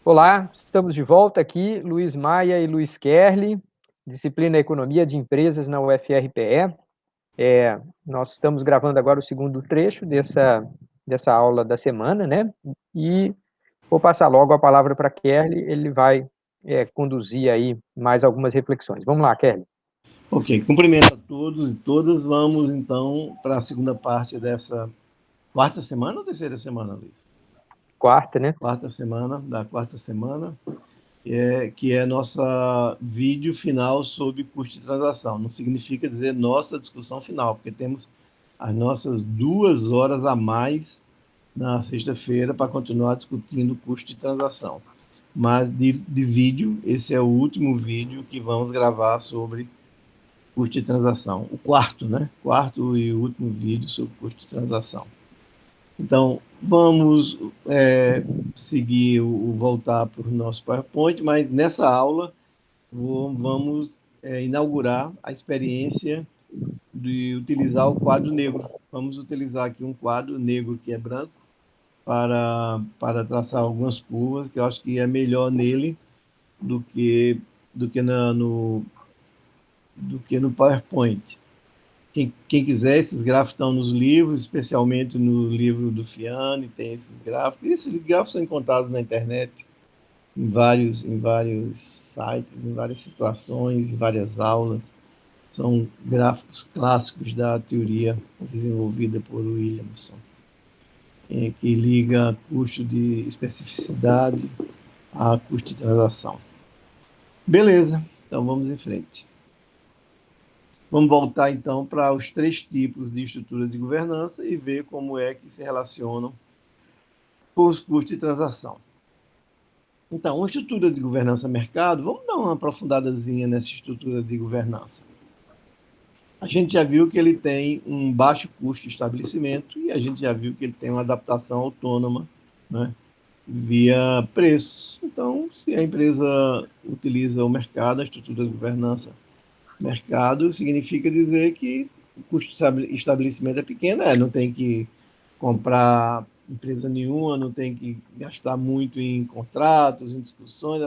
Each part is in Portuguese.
Olá, estamos de volta aqui, Luiz Maia e Luiz Kerli, disciplina Economia de Empresas na UFRPE. Nós estamos gravando agora o segundo trecho dessa aula da semana, né? E vou passar logo a palavra para Kerli, ele vai conduzir aí mais algumas reflexões. Vamos lá, Kerli. Ok, cumprimento a todos e todas. Vamos, então, para a segunda parte dessa quarta semana ou terceira semana, Luiz? Quarta, né? Quarta semana, que é nossa vídeo final sobre custo de transação. Não significa dizer nossa discussão final, porque temos as nossas 2 horas a mais na sexta-feira para continuar discutindo custo de transação. Mas de vídeo, esse é o último vídeo que vamos gravar sobre custo de transação. O quarto, né? Quarto e último vídeo sobre custo de transação. Então, vamos seguir voltar para o nosso PowerPoint, mas nessa aula vamos inaugurar a experiência de utilizar o quadro negro. Vamos utilizar aqui um quadro negro que é branco para traçar algumas curvas, que eu acho que é melhor nele do que, do que, do que no PowerPoint. Quem quiser, esses gráficos estão nos livros, especialmente no livro do Fiani, tem esses gráficos. E esses gráficos são encontrados na internet, em vários sites, em várias situações, em várias aulas. São gráficos clássicos da teoria desenvolvida por Williamson, que liga custo de especificidade a custo de transação. Beleza, então vamos em frente. Vamos voltar, então, para os 3 tipos de estrutura de governança e ver como é que se relacionam com os custos de transação. Então, uma estrutura de governança mercado, vamos dar uma aprofundadazinha nessa estrutura de governança. A gente já viu que ele tem um baixo custo de estabelecimento e a gente já viu que ele tem uma adaptação autônoma, né, via preços. Então, se a empresa utiliza o mercado, a estrutura de governança mercado, significa dizer que o custo de estabelecimento é pequeno, não tem que comprar empresa nenhuma, não tem que gastar muito em contratos, em discussões,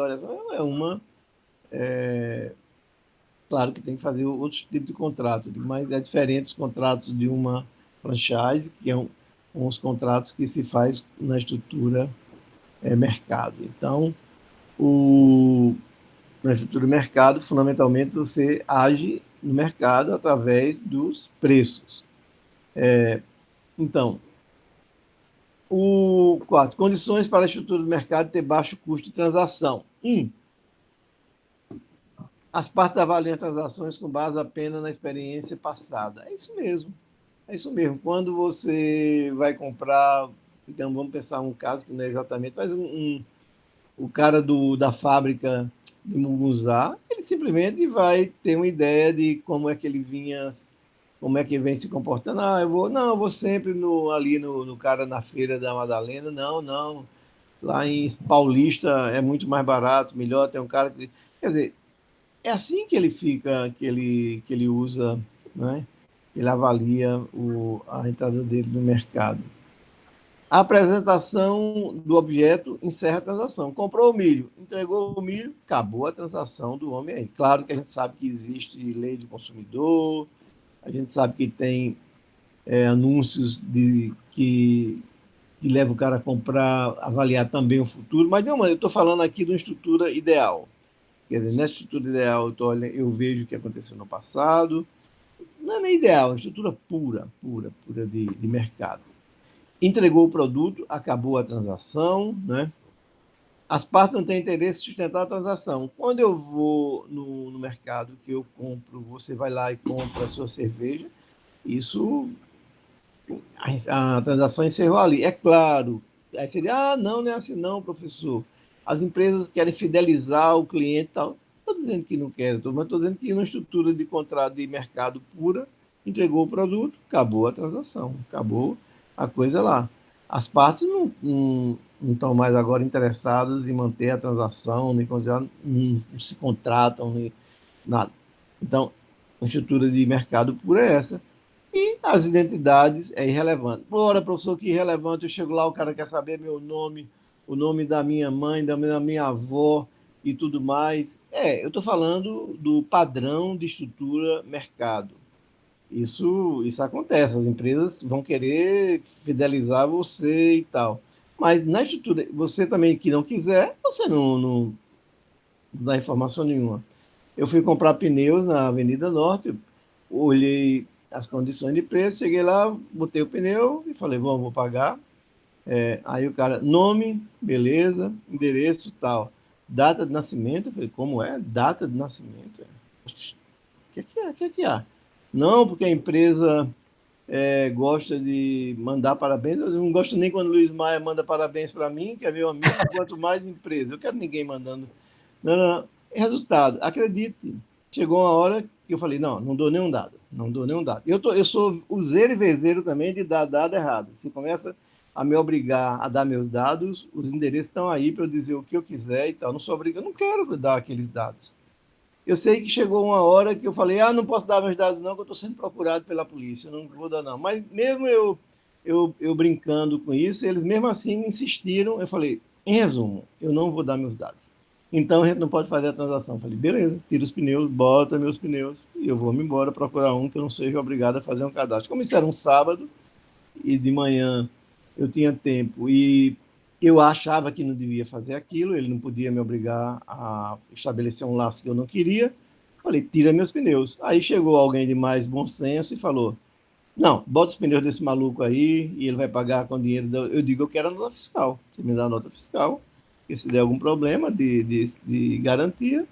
claro que tem que fazer outros tipos de contrato, mas é diferente os contratos de uma franchise, que são os contratos que se faz na estrutura mercado. Então, na estrutura de mercado, fundamentalmente, você age no mercado através dos preços. Então, o quarto, condições para a estrutura do mercado ter baixo custo de transação. As partes avaliam transações com base apenas na experiência passada. É isso mesmo. É isso mesmo. Quando você vai comprar, então vamos pensar um caso que não é exatamente, mas o cara da fábrica de Mugunzá, ele simplesmente vai ter uma ideia de como é que ele vinha, como é que vem se comportando. Eu vou sempre ali no cara na feira da Madalena. Não. Lá em Paulista é muito mais barato, melhor, tem um cara que. Quer dizer, é assim que ele fica, que ele usa, né? Ele avalia a entrada dele no mercado. A apresentação do objeto encerra a transação. Comprou o milho, entregou o milho, acabou a transação do homem aí. Claro que a gente sabe que existe lei do consumidor, a gente sabe que tem anúncios que levam o cara a comprar, avaliar também o futuro, mas não, eu estou falando aqui de uma estrutura ideal. Quer dizer, nessa estrutura ideal, eu vejo o que aconteceu no passado. Não é nem ideal, é uma estrutura pura de mercado. Entregou o produto, acabou a transação, né? As partes não têm interesse em sustentar a transação. Quando eu vou no mercado que eu compro, você vai lá e compra a sua cerveja, isso, a transação encerrou ali. É claro, aí você diz, não é assim não, professor. As empresas querem fidelizar o cliente e tal. Estou dizendo que não quero, mas estou dizendo que uma estrutura de contrato de mercado pura, entregou o produto, acabou a transação, acabou a coisa lá. As partes não estão mais agora interessadas em manter a transação, nem não se contratam, nem nada. Então, a estrutura de mercado pura é essa. E as identidades é irrelevante. Ora, professor, que irrelevante, eu chego lá, o cara quer saber meu nome, o nome da minha mãe, da minha avó e tudo mais. Eu estou falando do padrão de estrutura mercado. Isso acontece, as empresas vão querer fidelizar você e tal. Mas na estrutura, você também que não quiser, você não dá informação nenhuma. Eu fui comprar pneus na Avenida Norte, olhei as condições de preço, cheguei lá, botei o pneu e falei, vou pagar. Aí o cara, nome, beleza, endereço, tal. Data de nascimento, eu falei, como é? Data de nascimento? Oxi, o que é que há? Não, porque a empresa gosta de mandar parabéns. Eu não gosto nem quando o Luiz Maia manda parabéns para mim, que é meu amigo, quanto mais empresa. Eu quero ninguém mandando. Não, não, não. Resultado, acredite, chegou uma hora que eu falei, não dou nenhum dado, não dou nenhum dado. Eu sou useiro e vezeiro também de dar dado errado. Se começa a me obrigar a dar meus dados, os endereços estão aí para eu dizer o que eu quiser e tal. Não sou obrigado, eu não quero dar aqueles dados. Eu sei que chegou uma hora que eu falei, não posso dar meus dados não, que eu estou sendo procurado pela polícia, eu não vou dar não. Mas mesmo eu brincando com isso, eles mesmo assim insistiram, eu falei, em resumo, eu não vou dar meus dados. Então a gente não pode fazer a transação. Eu falei, beleza, tira os pneus, bota meus pneus e eu vou me embora procurar um que eu não seja obrigado a fazer um cadastro. Como isso era um sábado e de manhã eu tinha tempo e eu achava que não devia fazer aquilo, ele não podia me obrigar a estabelecer um laço que eu não queria. Falei, tira meus pneus. Aí chegou alguém de mais bom senso e falou, não, bota os pneus desse maluco aí e ele vai pagar com dinheiro. Eu digo, eu quero a nota fiscal. Você me dá a nota fiscal, porque se der algum problema de garantia,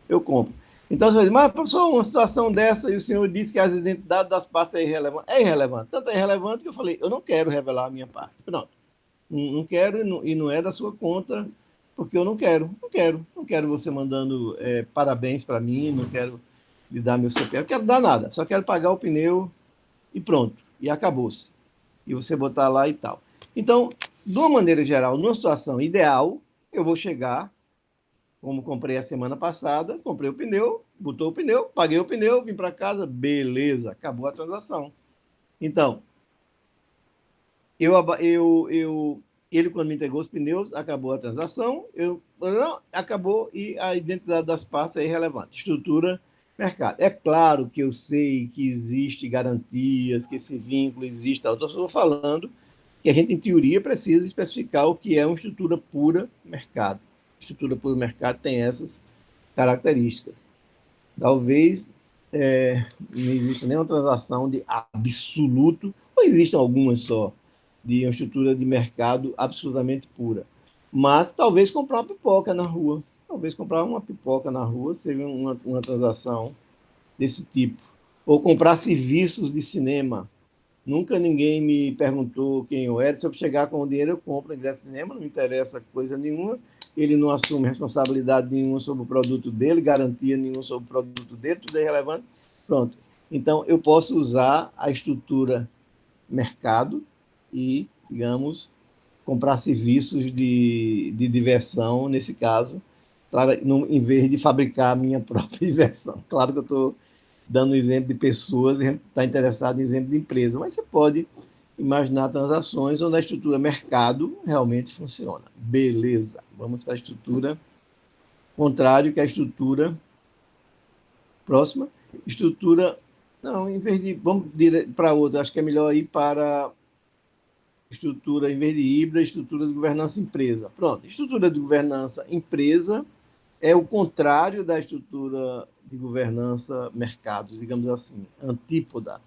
eu compro. Então você vai dizer, mas professor, uma situação dessa e o senhor disse que as identidades das partes é irrelevante. É irrelevante. Tanto é irrelevante que eu falei, eu não quero revelar a minha parte. Pronto. Não quero e não é da sua conta, porque eu não quero. Não quero você mandando parabéns para mim, não quero lhe dar meu CPF, não quero dar nada. Só quero pagar o pneu e pronto. E acabou-se. E você botar lá e tal. Então, de uma maneira geral, numa situação ideal, eu vou chegar, como comprei a semana passada, comprei o pneu, botou o pneu, paguei o pneu, vim para casa, beleza, acabou a transação. Então, ele, quando me entregou os pneus, acabou a transação, acabou e a identidade das partes é irrelevante. Estrutura, mercado. É claro que eu sei que existe garantias, que esse vínculo existe, eu estou falando que a gente, em teoria, precisa especificar o que é uma estrutura pura mercado. Estrutura pura mercado tem essas características. Talvez não exista nenhuma transação de absoluto, ou existem algumas só, de uma estrutura de mercado absolutamente pura. Mas talvez comprar uma pipoca na rua. Talvez comprar uma pipoca na rua seja uma transação desse tipo. Ou comprar serviços de cinema. Nunca ninguém me perguntou quem eu era. Se eu chegar com o dinheiro, eu compro o ingresso de cinema, não me interessa coisa nenhuma. Ele não assume responsabilidade nenhuma sobre o produto dele, garantia nenhuma sobre o produto dele, tudo é irrelevante. Pronto. Então, eu posso usar a estrutura mercado e, digamos, comprar serviços de diversão, nesse caso, claro, em vez de fabricar a minha própria diversão. Claro que eu estou dando exemplo de pessoas, e está interessado em exemplo de empresa, mas você pode imaginar transações onde a estrutura mercado realmente funciona. Beleza, vamos para a estrutura contrário, que é a estrutura próxima. Estrutura, não, em vez de, vamos para outra, acho que é melhor ir para estrutura, em vez de híbrida, estrutura de governança empresa. Pronto, estrutura de governança empresa é o contrário da estrutura de governança mercado, digamos assim, antípoda.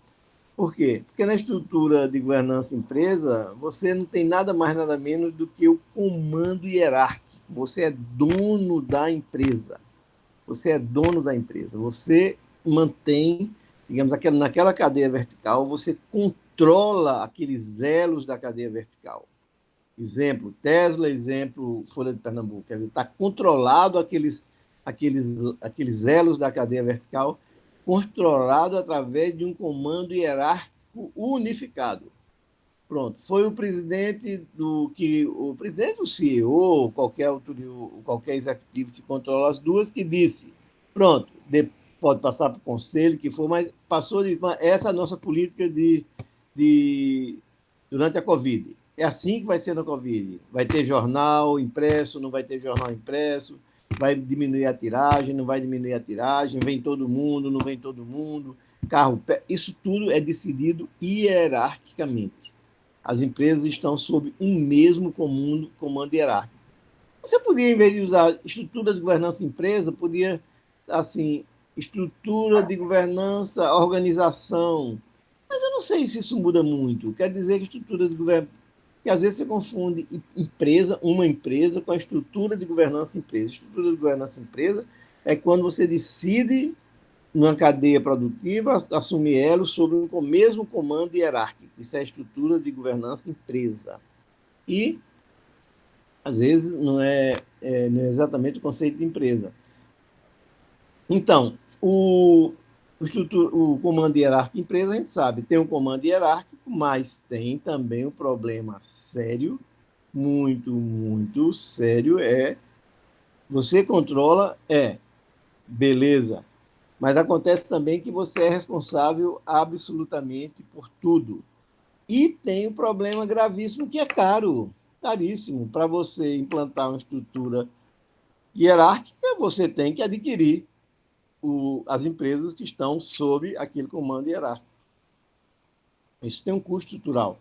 Por quê? Porque na estrutura de governança empresa, você não tem nada mais, nada menos do que o comando hierárquico. Você é dono da empresa. Você é dono da empresa. Você mantém, digamos, naquela cadeia vertical, você controla aqueles elos da cadeia vertical. Exemplo, Tesla, exemplo, Folha de Pernambuco. Quer dizer, está controlado aqueles elos da cadeia vertical, controlado através de um comando hierárquico unificado. Pronto, foi o presidente o CEO, qualquer executivo que controla as duas, que disse, pronto, pode passar para o conselho, que for, mas passou de essa é a nossa política durante a Covid. É assim que vai ser na Covid. Vai ter jornal impresso, não vai ter jornal impresso, vai diminuir a tiragem, não vai diminuir a tiragem, vem todo mundo, não vem todo mundo, carro... Isso tudo é decidido hierarquicamente. As empresas estão sob um mesmo comando hierárquico. Você podia, em vez de usar estrutura de governança empresa, podia, assim, estrutura de governança, organização. Mas eu não sei se isso muda muito. Quer dizer que estrutura de governança... Porque às vezes você confunde empresa, uma empresa, com a estrutura de governança empresa. Estrutura de governança empresa é quando você decide, numa cadeia produtiva, assumir elo sobre o mesmo comando hierárquico. Isso é a estrutura de governança empresa. E às vezes não é exatamente o conceito de empresa. Então, o comando hierárquico empresa, a gente sabe, tem um comando hierárquico, mas tem também um problema sério, muito, muito sério, você controla, beleza, mas acontece também que você é responsável absolutamente por tudo. E tem um problema gravíssimo que é caro, caríssimo. Para você implantar uma estrutura hierárquica, você tem que adquirir as empresas que estão sob aquele comando hierárquico. Isso tem um custo estrutural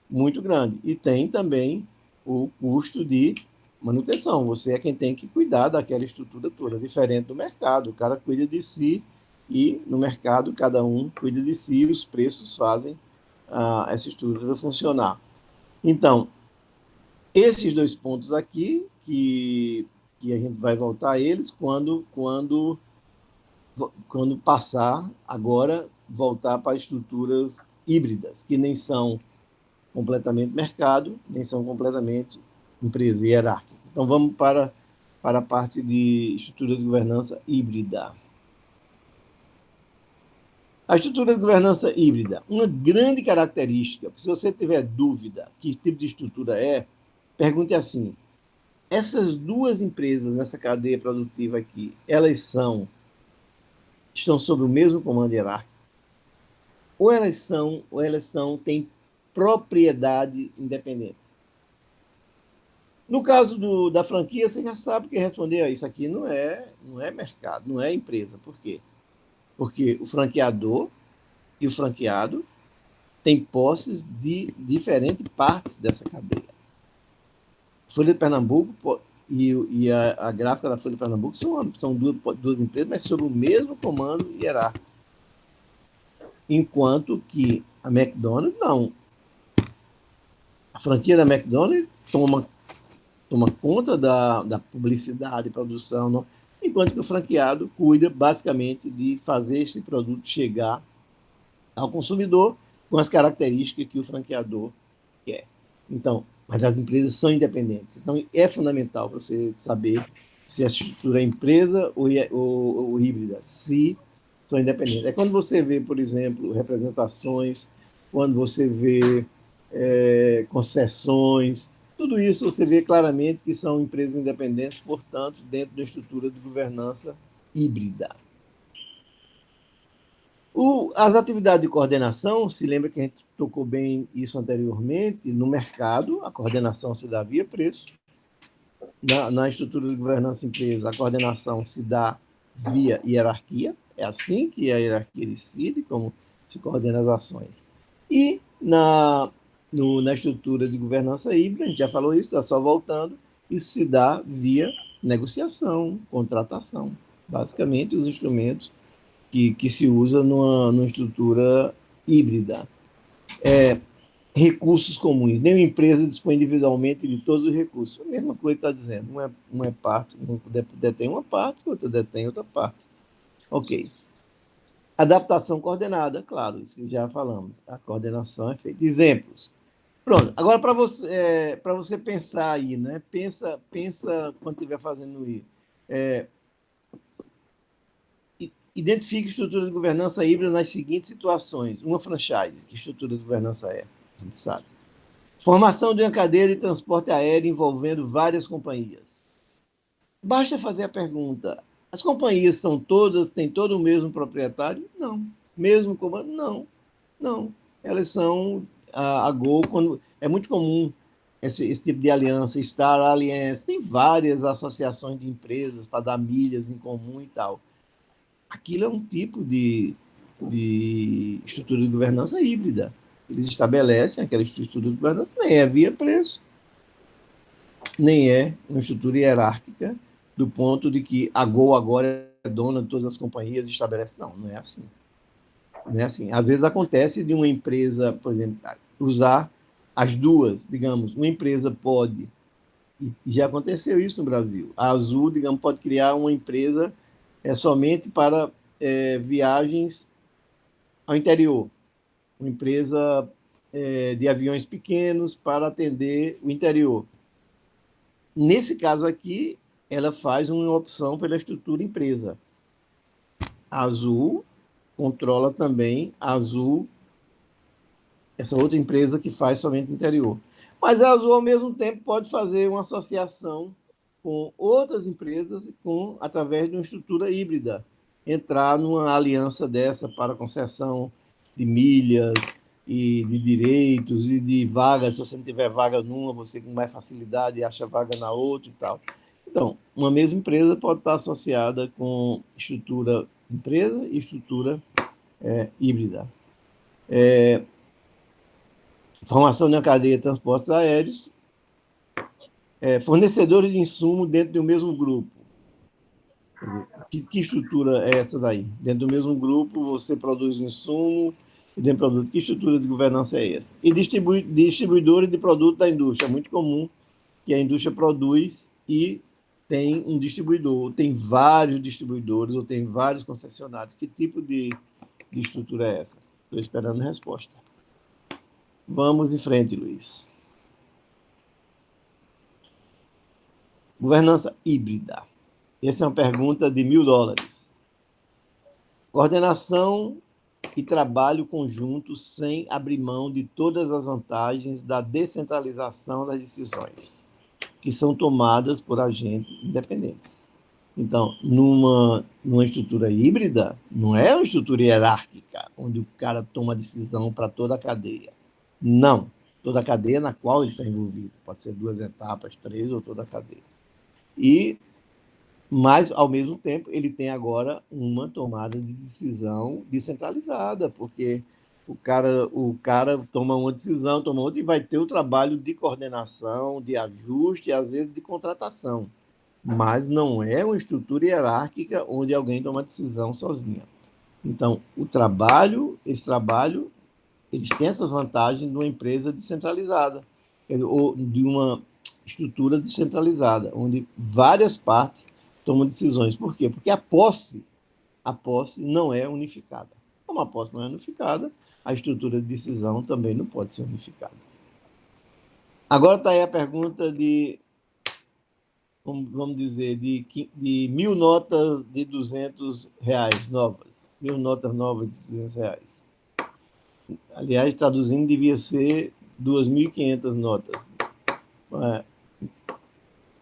muito grande. E tem também o custo de manutenção. Você é quem tem que cuidar daquela estrutura toda, diferente do mercado. O cara cuida de si e no mercado cada um cuida de si e os preços fazem essa estrutura funcionar. Então, esses dois pontos aqui, que a gente vai voltar a eles quando passar, agora, voltar para estruturas híbridas, que nem são completamente mercado, nem são completamente empresa hierárquica. Então, vamos para a parte de estrutura de governança híbrida. A estrutura de governança híbrida, uma grande característica, se você tiver dúvida que tipo de estrutura pergunte assim, essas duas empresas nessa cadeia produtiva aqui, estão sob o mesmo comando hierárquico? Ou elas têm propriedade independente? No caso da franquia, você já sabe que responder a isso aqui não é mercado, não é empresa. Por quê? Porque o franqueador e o franqueado têm posses de diferentes partes dessa cadeia. Folha de Pernambuco e a gráfica da Folha de Pernambuco são duas empresas, mas sob o mesmo comando hierárquico. Enquanto que a McDonald's, não. A franquia da McDonald's toma conta da publicidade e produção, não? Enquanto que o franqueado cuida basicamente de fazer esse produto chegar ao consumidor com as características que o franqueador quer. Então, mas as empresas são independentes. Então, é fundamental você saber se a estrutura é empresa ou híbrida, se são independentes. É quando você vê, por exemplo, representações, quando você vê concessões, tudo isso você vê claramente que são empresas independentes, portanto, dentro da estrutura de governança híbrida. As atividades de coordenação, se lembra que a gente tocou bem isso anteriormente, no mercado, a coordenação se dá via preço. Na estrutura de governança empresa, a coordenação se dá via hierarquia. É assim que a hierarquia decide como se coordena as ações. E na estrutura de governança híbrida, a gente já falou isso, está só voltando, isso se dá via negociação, contratação. Basicamente, os instrumentos que se usa numa estrutura híbrida. Recursos comuns. Nenhuma empresa dispõe individualmente de todos os recursos. A mesma coisa está dizendo. Uma é parte, uma detém uma parte, outra detém outra parte. Ok. Adaptação coordenada, claro, isso que já falamos. A coordenação é feita. Exemplos. Pronto. Agora, para você pensar aí, né? Pensa quando estiver fazendo isso. Identifique estrutura de governança híbrida nas seguintes situações. Uma franchise, que estrutura de governança é? A gente sabe. Formação de uma cadeia de transporte aéreo envolvendo várias companhias. Basta fazer a pergunta, as companhias têm todo o mesmo proprietário? Não. Mesmo comando? Não. Não. Elas são a Gol, quando é muito comum esse tipo de aliança, Star Alliance, tem várias associações de empresas para dar milhas em comum e tal. Aquilo é um tipo de estrutura de governança híbrida. Eles estabelecem aquela estrutura de governança, nem é via preço, nem é uma estrutura hierárquica, do ponto de que a Gol agora é dona de todas as companhias e estabelece. Não, não é assim. Não é assim. Às vezes acontece de uma empresa, por exemplo, usar as duas, digamos, uma empresa pode, e já aconteceu isso no Brasil, a Azul, digamos, pode criar uma empresa somente para viagens ao interior, uma empresa de aviões pequenos para atender o interior. Nesse caso aqui, ela faz uma opção pela estrutura empresa. A Azul controla também a Azul, essa outra empresa que faz somente no interior. Mas a Azul, ao mesmo tempo, pode fazer uma associação com outras empresas através de uma estrutura híbrida, entrar numa aliança dessa para concessão de milhas e de direitos e de vagas. Se você não tiver vaga numa, você com mais facilidade acha vaga na outra e tal. Então, uma mesma empresa pode estar associada com estrutura empresa e estrutura híbrida. Formação de uma cadeia de transportes aéreos, fornecedores de insumo dentro do mesmo grupo. Quer dizer, que estrutura é essa daí? Dentro do mesmo grupo, você produz o insumo e dentro do produto. Que estrutura de governança é essa? E distribuidores de produtos da indústria. É muito comum que a indústria produz e tem um distribuidor, ou tem vários distribuidores, ou tem vários concessionários. Que tipo de estrutura é essa? Estou esperando a resposta. Vamos em frente, Luiz. Governança híbrida. Essa é uma pergunta de $1.000. Coordenação e trabalho conjunto sem abrir mão de todas as vantagens da descentralização das decisões, que são tomadas por agentes independentes. Então, numa estrutura híbrida, não é uma estrutura hierárquica, onde o cara toma decisão para toda a cadeia. Não. Toda a cadeia na qual ele está envolvido. Pode ser 2 etapas, 3 ou toda a cadeia. Mas, ao mesmo tempo, ele tem agora uma tomada de decisão descentralizada, porque o cara toma uma decisão, toma outra, e vai ter o trabalho de coordenação, de ajuste, e às vezes de contratação. Mas não é uma estrutura hierárquica onde alguém toma decisão sozinha. Então, esse trabalho, eles têm essa vantagem de uma empresa descentralizada, ou de uma estrutura descentralizada, onde várias partes tomam decisões. Por quê? Porque a posse não é unificada. Como a posse não é unificada, a estrutura de decisão também não pode ser unificada. Agora está aí a pergunta de, vamos dizer, de 1.000 notas de R$200 novas. 1.000 notas novas de R$200. Aliás, traduzindo, devia ser 2.500 notas.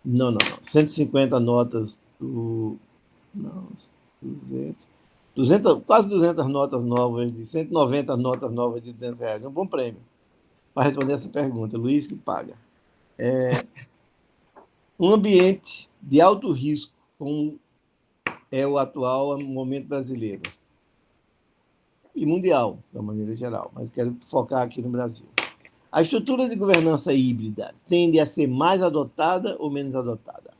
Não. 150 notas do... Não, 200, quase 200 notas novas, de 190 notas novas de R$200. É um bom prêmio para responder essa pergunta. Luiz que paga. Um ambiente de alto risco, como é o atual momento brasileiro e mundial, de uma maneira geral, mas quero focar aqui no Brasil. A estrutura de governança híbrida tende a ser mais adotada ou menos adotada?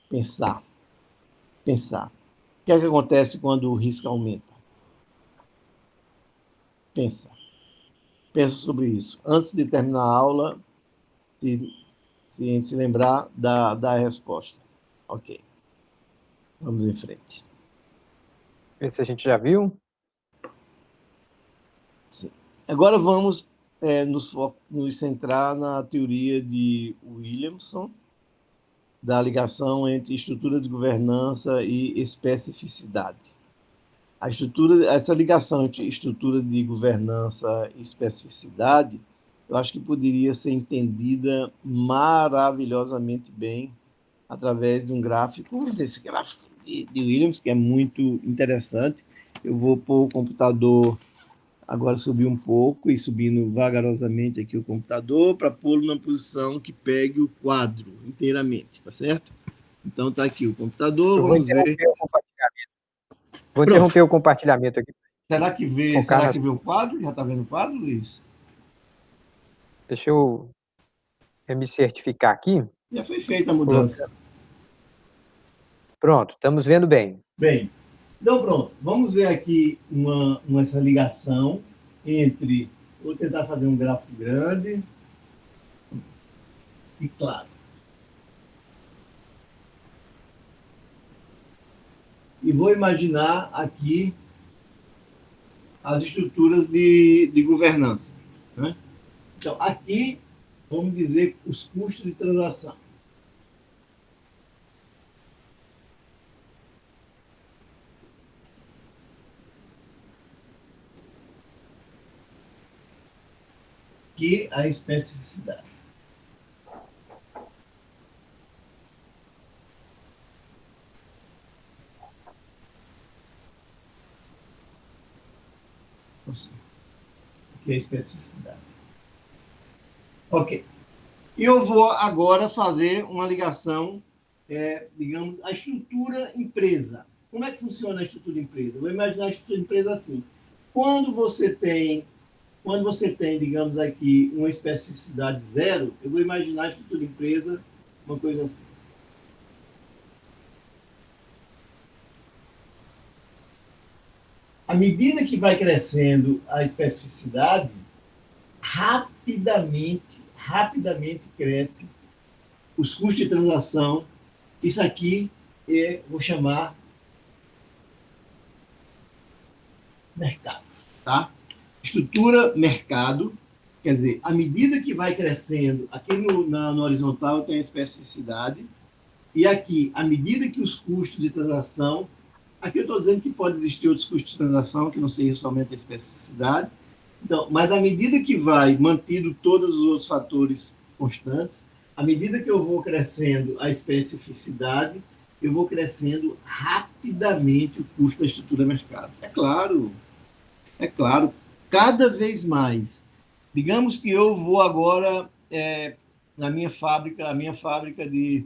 Pensar. O que é que acontece quando o risco aumenta? Pensa sobre isso. Antes de terminar a aula, se a gente se lembrar da resposta. Ok. Vamos em frente. Esse a gente já viu? Sim. Agora vamos nos centrar na teoria de Williamson, da ligação entre estrutura de governança e especificidade. Essa ligação entre estrutura de governança e especificidade, eu acho que poderia ser entendida maravilhosamente bem através de um gráfico, desse gráfico de Williams, que é muito interessante. Eu vou pôr o computador agora subir um pouco e subindo vagarosamente aqui o computador para pô-lo na posição que pegue o quadro inteiramente, tá certo? Então tá aqui o computador, Eu vou vamos ver. interromper o compartilhamento. Vou Pronto. interromper o compartilhamento aqui. Focar Será nas. que vê o quadro? Já está vendo o quadro, Luiz? Deixa eu me certificar aqui. Já foi feita a mudança. Colocando. Pronto, estamos vendo bem. Bem, então pronto. Vamos ver aqui essa ligação entre... Vou tentar fazer um gráfico grande e claro. E vou imaginar aqui as estruturas de governança, né? Então, aqui, vamos dizer, os custos de transação. Aqui, a especificidade. Aqui é a especificidade. Ok. E eu vou agora fazer uma ligação, digamos, a estrutura empresa. Como é que funciona a estrutura empresa? Eu vou imaginar a estrutura empresa assim. Quando você tem, digamos aqui, uma especificidade zero, eu vou imaginar a estrutura empresa uma coisa assim. À medida que vai crescendo a especificidade, rapidamente cresce os custos de transação. Isso aqui vou chamar mercado, tá? Estrutura mercado, quer dizer, à medida que vai crescendo, aqui no horizontal tem a especificidade, e aqui, à medida que os custos de transação, aqui eu estou dizendo que pode existir outros custos de transação, que não seja somente a especificidade, então, mas à medida que vai mantido todos os outros fatores constantes, à medida que eu vou crescendo a especificidade, eu vou crescendo rapidamente o custo da estrutura mercado. É claro, cada vez mais. Digamos que eu vou agora, na minha fábrica, a minha fábrica de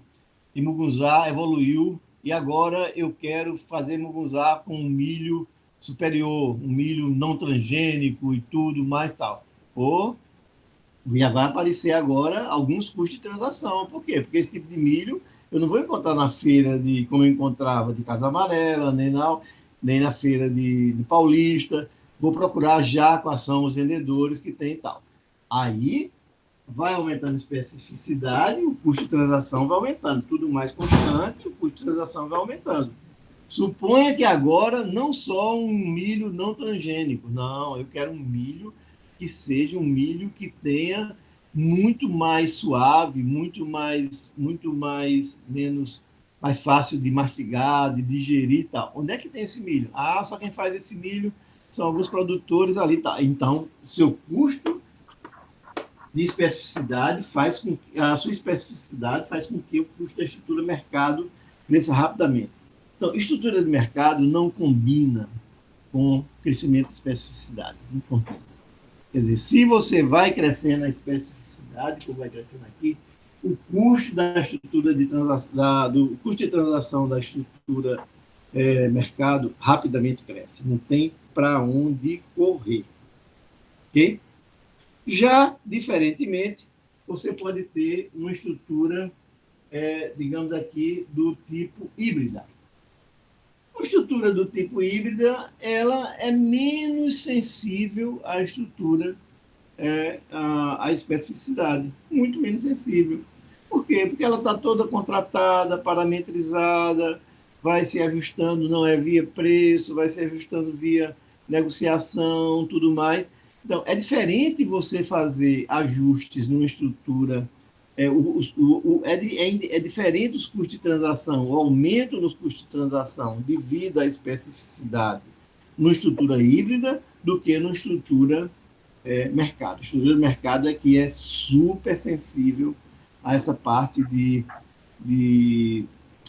mugunzá evoluiu e agora eu quero fazer mugunzá com um milho superior, um milho não transgênico e tudo mais tal. Ou já vai aparecer agora alguns custos de transação. Por quê? Porque esse tipo de milho eu não vou encontrar na feira como eu encontrava de Casa Amarela, nem na feira de Paulista. Vou procurar já quais são os vendedores que tem e tal. Aí vai aumentando a especificidade, o custo de transação vai aumentando. Tudo mais constante, o custo de transação vai aumentando. Suponha que agora não só um milho não transgênico, não, eu quero um milho que seja um milho que tenha muito mais suave, mais fácil de mastigar, de digerir e tal. Onde é que tem esse milho? Ah, só quem faz esse milho são alguns produtores ali, tá? Então, seu custo de especificidade faz com a sua especificidade faz com que o custo da estrutura mercado cresça rapidamente. Então, estrutura de mercado não combina com crescimento de especificidade. Não combina. Quer dizer, se você vai crescendo a especificidade, como vai crescendo aqui, o custo da estrutura de transação, do custo de transação da estrutura mercado rapidamente cresce. Não tem para onde correr. Ok? Já, diferentemente, você pode ter uma estrutura, digamos aqui, do tipo híbrida. A estrutura do tipo híbrida, ela é menos sensível à estrutura, à especificidade, muito menos sensível. Por quê? Porque ela está toda contratada, parametrizada, vai se ajustando, não é via preço, vai se ajustando via negociação, tudo mais. Então, é diferente você fazer ajustes numa estrutura. É diferente os custos de transação, o aumento nos custos de transação devido à especificidade numa estrutura híbrida do que numa estrutura mercado. A estrutura de mercado é que é super sensível a essa parte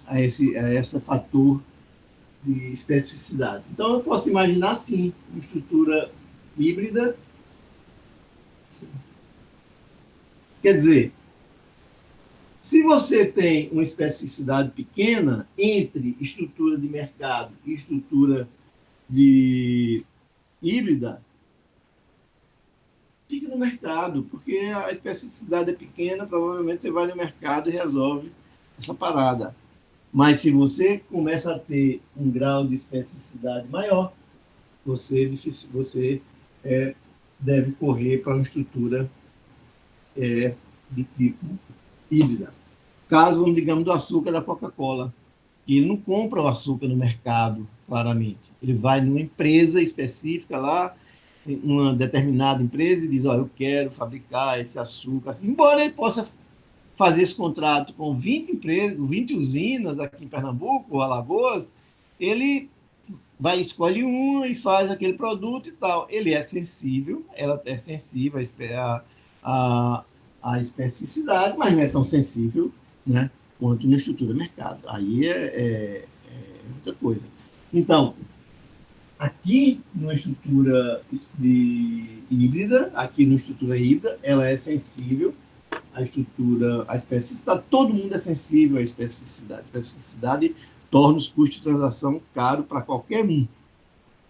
a esse fator de especificidade. Então, eu posso imaginar, sim, uma estrutura híbrida. Quer dizer, se você tem uma especificidade pequena entre estrutura de mercado e estrutura de híbrida, fique no mercado, porque a especificidade é pequena, provavelmente você vai no mercado e resolve essa parada. Mas se você começa a ter um grau de especificidade maior, você deve correr para uma estrutura de tipo híbrida. Caso, vamos, digamos, do açúcar da Coca-Cola, que ele não compra o açúcar no mercado, claramente. Ele vai numa empresa específica lá, uma determinada empresa, e diz, ó, eu quero fabricar esse açúcar. Assim, embora ele possa fazer esse contrato com 20 empresas, 20 usinas aqui em Pernambuco, ou Alagoas, ele vai, escolhe uma e faz aquele produto e tal. Ele é sensível, ela é sensível a, a especificidade, mas não é tão sensível, né, quanto na estrutura de mercado. Aí é outra coisa. Então, aqui na estrutura híbrida, ela é sensível à estrutura, à especificidade. Todo mundo é sensível à especificidade. A especificidade torna os custos de transação caro para qualquer um.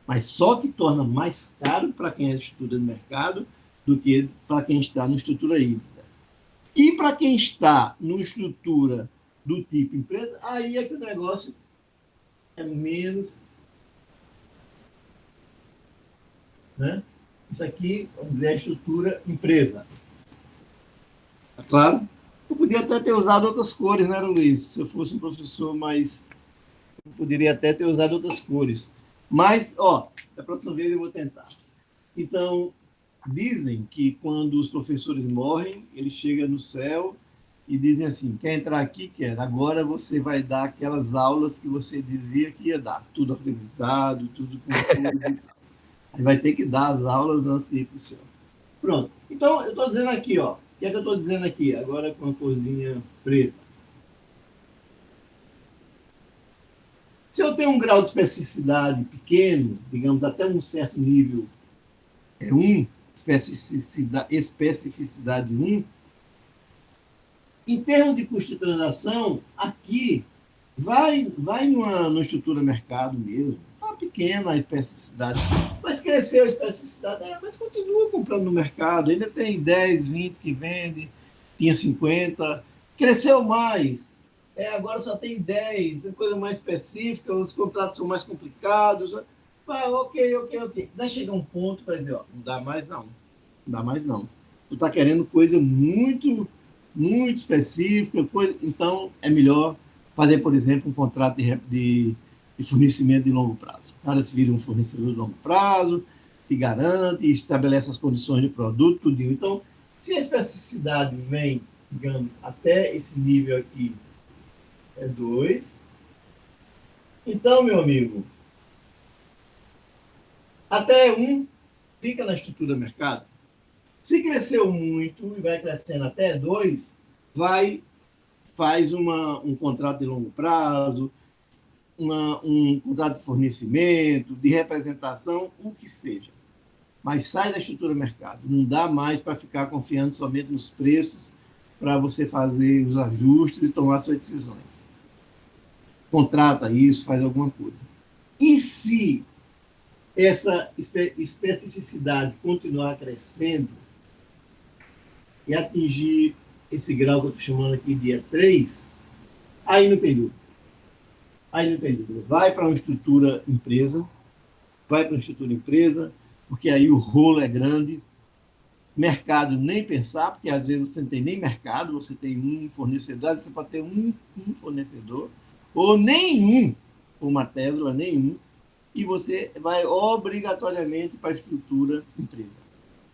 Mas só que torna mais caro para quem é de estrutura de mercado do que para quem está na estrutura híbrida. E para quem está numa estrutura do tipo empresa, aí é que o negócio é menos, né? Isso aqui, vamos dizer, é a estrutura empresa. Tá claro? Eu podia até ter usado outras cores, né, Luiz? Se eu fosse um professor, mas eu poderia até ter usado outras cores. Mas, ó, da próxima vez eu vou tentar. Então, dizem que quando os professores morrem, eles chegam no céu e dizem assim: quer entrar aqui? Quer. Agora você vai dar aquelas aulas que você dizia que ia dar. Tudo organizado, tudo com cores e tal. Aí vai ter que dar as aulas antes de ir para o céu. Pronto. Então, eu estou dizendo aqui, ó. O que é que eu estou dizendo aqui? Agora com a corzinha preta. Se eu tenho um grau de especificidade pequeno, digamos até um certo nível, é 1, especificidade 1, em termos de custo de transação, aqui vai numa estrutura mercado mesmo. Está pequena a especificidade. Mas cresceu a especificidade, mas continua comprando no mercado. Ainda tem 10, 20 que vende, tinha 50. Cresceu mais. Agora só tem 10, é coisa mais específica, os contratos são mais complicados. Ok. Vai chegar um ponto para dizer, ó, não dá mais não. Não dá mais não. Tu está querendo coisa muito, muito específica, então é melhor fazer, por exemplo, um contrato de fornecimento de longo prazo. O cara se vira um fornecedor de longo prazo, te garante, estabelece as condições do produto, tudo. Então, se a especificidade vem, digamos, até esse nível aqui, é 2. Então, meu amigo, até 1 fica na estrutura do mercado. Se cresceu muito e vai crescendo até 2, faz um contrato de longo prazo, um contrato de fornecimento, de representação, o que seja. Mas sai da estrutura do mercado. Não dá mais para ficar confiando somente nos preços para você fazer os ajustes e tomar suas decisões. Contrata isso, faz alguma coisa. E se essa especificidade continuar crescendo e atingir esse grau que eu estou chamando aqui de E3, aí não tem dúvida. Vai para uma estrutura empresa, porque aí o rolo é grande. Mercado nem pensar, porque às vezes você não tem nem mercado, você tem um fornecedor, você pode ter um fornecedor, ou nenhum, uma Tesla, nenhum, e você vai obrigatoriamente para a estrutura empresa.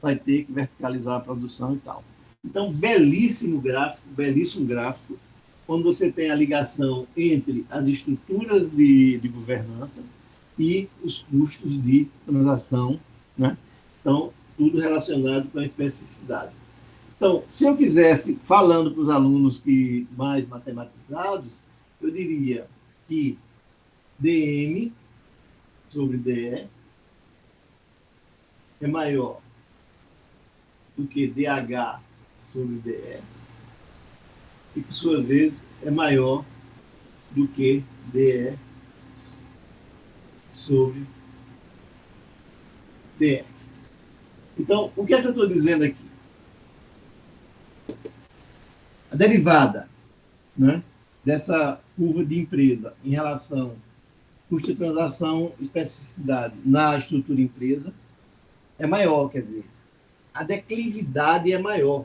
Vai ter que verticalizar a produção e tal. Então, belíssimo gráfico, quando você tem a ligação entre as estruturas de governança e os custos de transação, né? Então, tudo relacionado com a especificidade. Então, se eu quisesse, falando para os alunos que mais matematizados, eu diria que DM sobre DE é maior do que DH sobre DE, e, por sua vez, é maior do que DE sobre DE. Então, o que é que eu estou dizendo aqui? A derivada, né, dessa curva de empresa em relação custo de transação, especificidade na estrutura empresa é maior, quer dizer, a declividade é maior.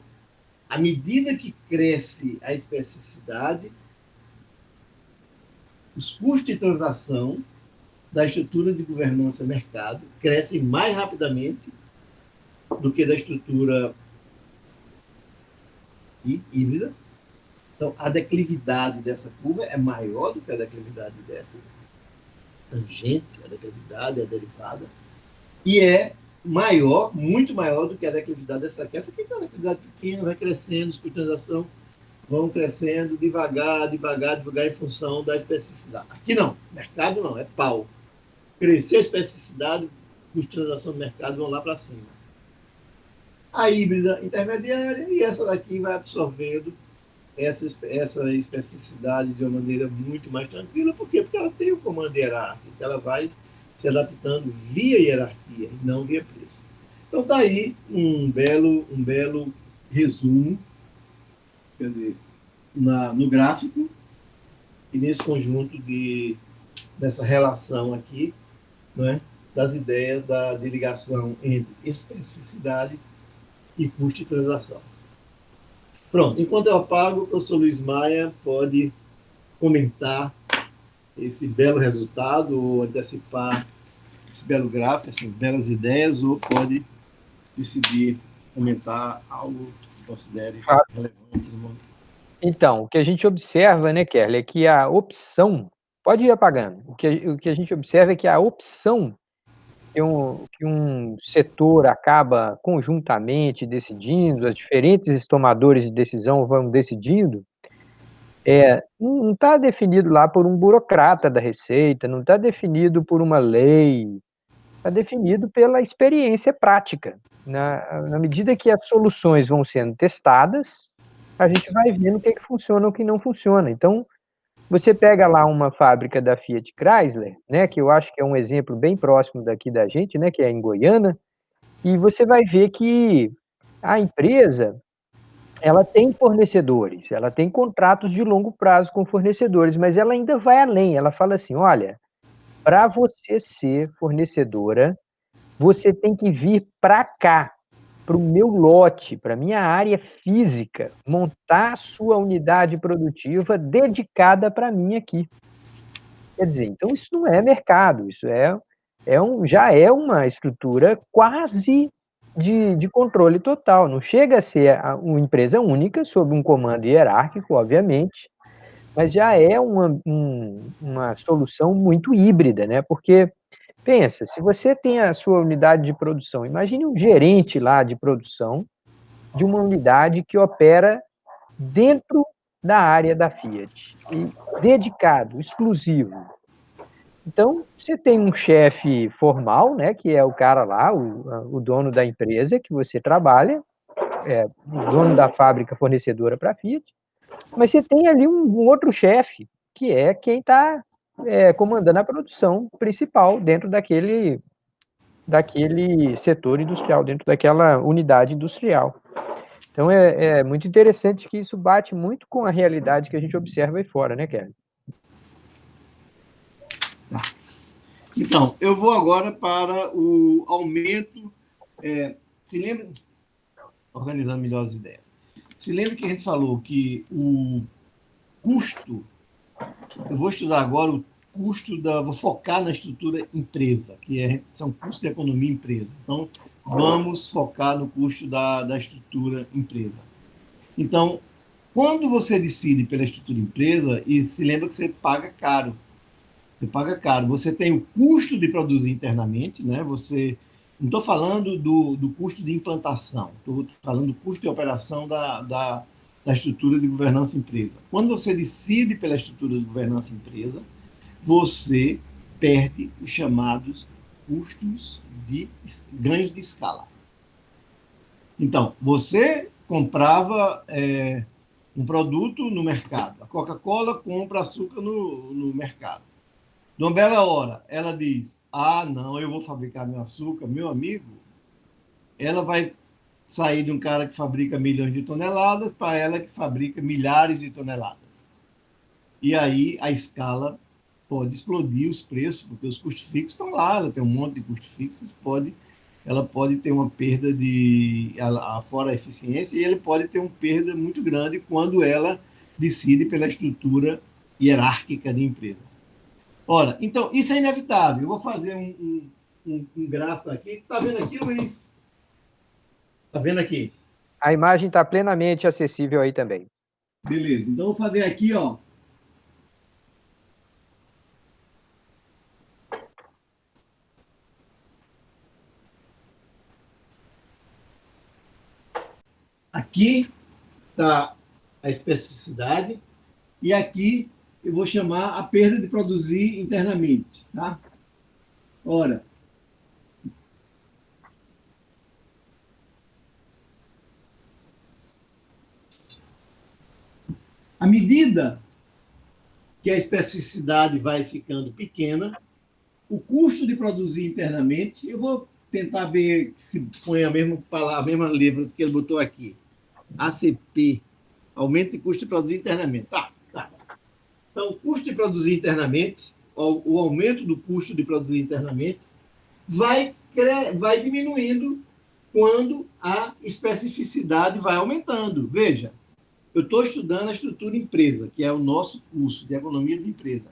À medida que cresce a especificidade, os custos de transação da estrutura de governança mercado crescem mais rapidamente do que da estrutura híbrida. Então, a declividade dessa curva é maior do que a declividade dessa tangente, a declividade, a derivada, e é maior, muito maior do que a declividade dessa aqui. Essa aqui é uma declividade pequena, vai crescendo, os custos de transação vão crescendo devagar, devagar, devagar, em função da especificidade. Aqui não, mercado não, é pau. Crescer a especificidade, os de transação do mercado vão lá para cima. A híbrida intermediária, e essa daqui vai absorvendo essa especificidade de uma maneira muito mais tranquila. Por quê? Porque ela tem o comando hierárquico, ela vai se adaptando via hierarquia e não via preço. Então está aí um belo resumo, quer dizer, no gráfico e nesse conjunto dessa relação aqui, né, das ideias de ligação entre especificidade e custo de transação. Pronto, enquanto eu apago, o professor Luiz Maia pode comentar esse belo resultado, ou antecipar esse belo gráfico, essas belas ideias, ou pode decidir comentar algo que considere relevante no momento. Então, o que a gente observa, né, Kerle, é que a opção, pode ir apagando, o que a gente observa é que a opção que um setor acaba conjuntamente decidindo, os diferentes tomadores de decisão vão decidindo, não está definido lá por um burocrata da Receita, não está definido por uma lei, está definido pela experiência prática. Na medida que as soluções vão sendo testadas, a gente vai vendo o que funciona e o que não funciona. Então, você pega lá uma fábrica da Fiat Chrysler, né, que eu acho que é um exemplo bem próximo daqui da gente, né, que é em Goiânia, e você vai ver que a empresa, ela tem fornecedores, ela tem contratos de longo prazo com fornecedores, mas ela ainda vai além, ela fala assim: olha, para você ser fornecedora, você tem que vir para cá, para o meu lote, para a minha área física, montar a sua unidade produtiva dedicada para mim aqui. Quer dizer, então isso não é mercado, isso já é uma estrutura quase de controle total, não chega a ser uma empresa única, sob um comando hierárquico, obviamente, mas já é uma solução muito híbrida, né? Porque, pensa, se você tem a sua unidade de produção, imagine um gerente lá de produção de uma unidade que opera dentro da área da Fiat, e dedicado, exclusivo. Então, você tem um chefe formal, né, que é o cara lá, o dono da empresa que você trabalha, o dono da fábrica fornecedora para a Fiat, mas você tem ali um outro chefe, que é quem está comandando a produção principal dentro daquele setor industrial, dentro daquela unidade industrial. Então, é muito interessante que isso bate muito com a realidade que a gente observa aí fora, né, Kevin? Tá. Então, eu vou agora para o aumento. Se lembra, organizando melhor as ideias. Se lembra que a gente falou que o custo, eu vou estudar agora o custo vou focar na estrutura empresa, são custos de economia empresa. Então, vamos focar no custo da estrutura empresa. Então, quando você decide pela estrutura empresa, e se lembra que você paga caro. Você paga caro. Você tem o custo de produzir internamente, né? Não estou falando do custo de implantação, estou falando do custo de operação da estrutura de governança empresa. Quando você decide pela estrutura de governança empresa, você perde os chamados custos de ganhos de escala. Então, você comprava um produto no mercado. A Coca-Cola compra açúcar no mercado. De uma bela hora, ela diz: ah, não, eu vou fabricar meu açúcar. Meu amigo, ela vai sair de um cara que fabrica milhões de toneladas para ela que fabrica milhares de toneladas. E aí a escala pode explodir os preços, porque os custos fixos estão lá, ela tem um monte de custos fixos, ela pode ter uma perda fora a eficiência, e ele pode ter uma perda muito grande quando ela decide pela estrutura hierárquica de empresa. Ora, então, isso é inevitável. Eu vou fazer um gráfico aqui. Está vendo aqui, Luiz? Está vendo aqui? A imagem está plenamente acessível aí também. Beleza. Então, vou fazer aqui, ó. Aqui está a especificidade e aqui eu vou chamar a perda de produzir internamente, tá? Ora, à medida que a especificidade vai ficando pequena, o custo de produzir internamente, eu vou tentar ver se põe a mesma palavra, a mesma letra que ele botou aqui. ACP, aumento de custo de produzir internamente. Tá. Então, o custo de produzir internamente, o aumento do custo de produzir internamente, vai diminuindo quando a especificidade vai aumentando. Veja, eu estou estudando a estrutura empresa, que é o nosso curso de economia de empresa.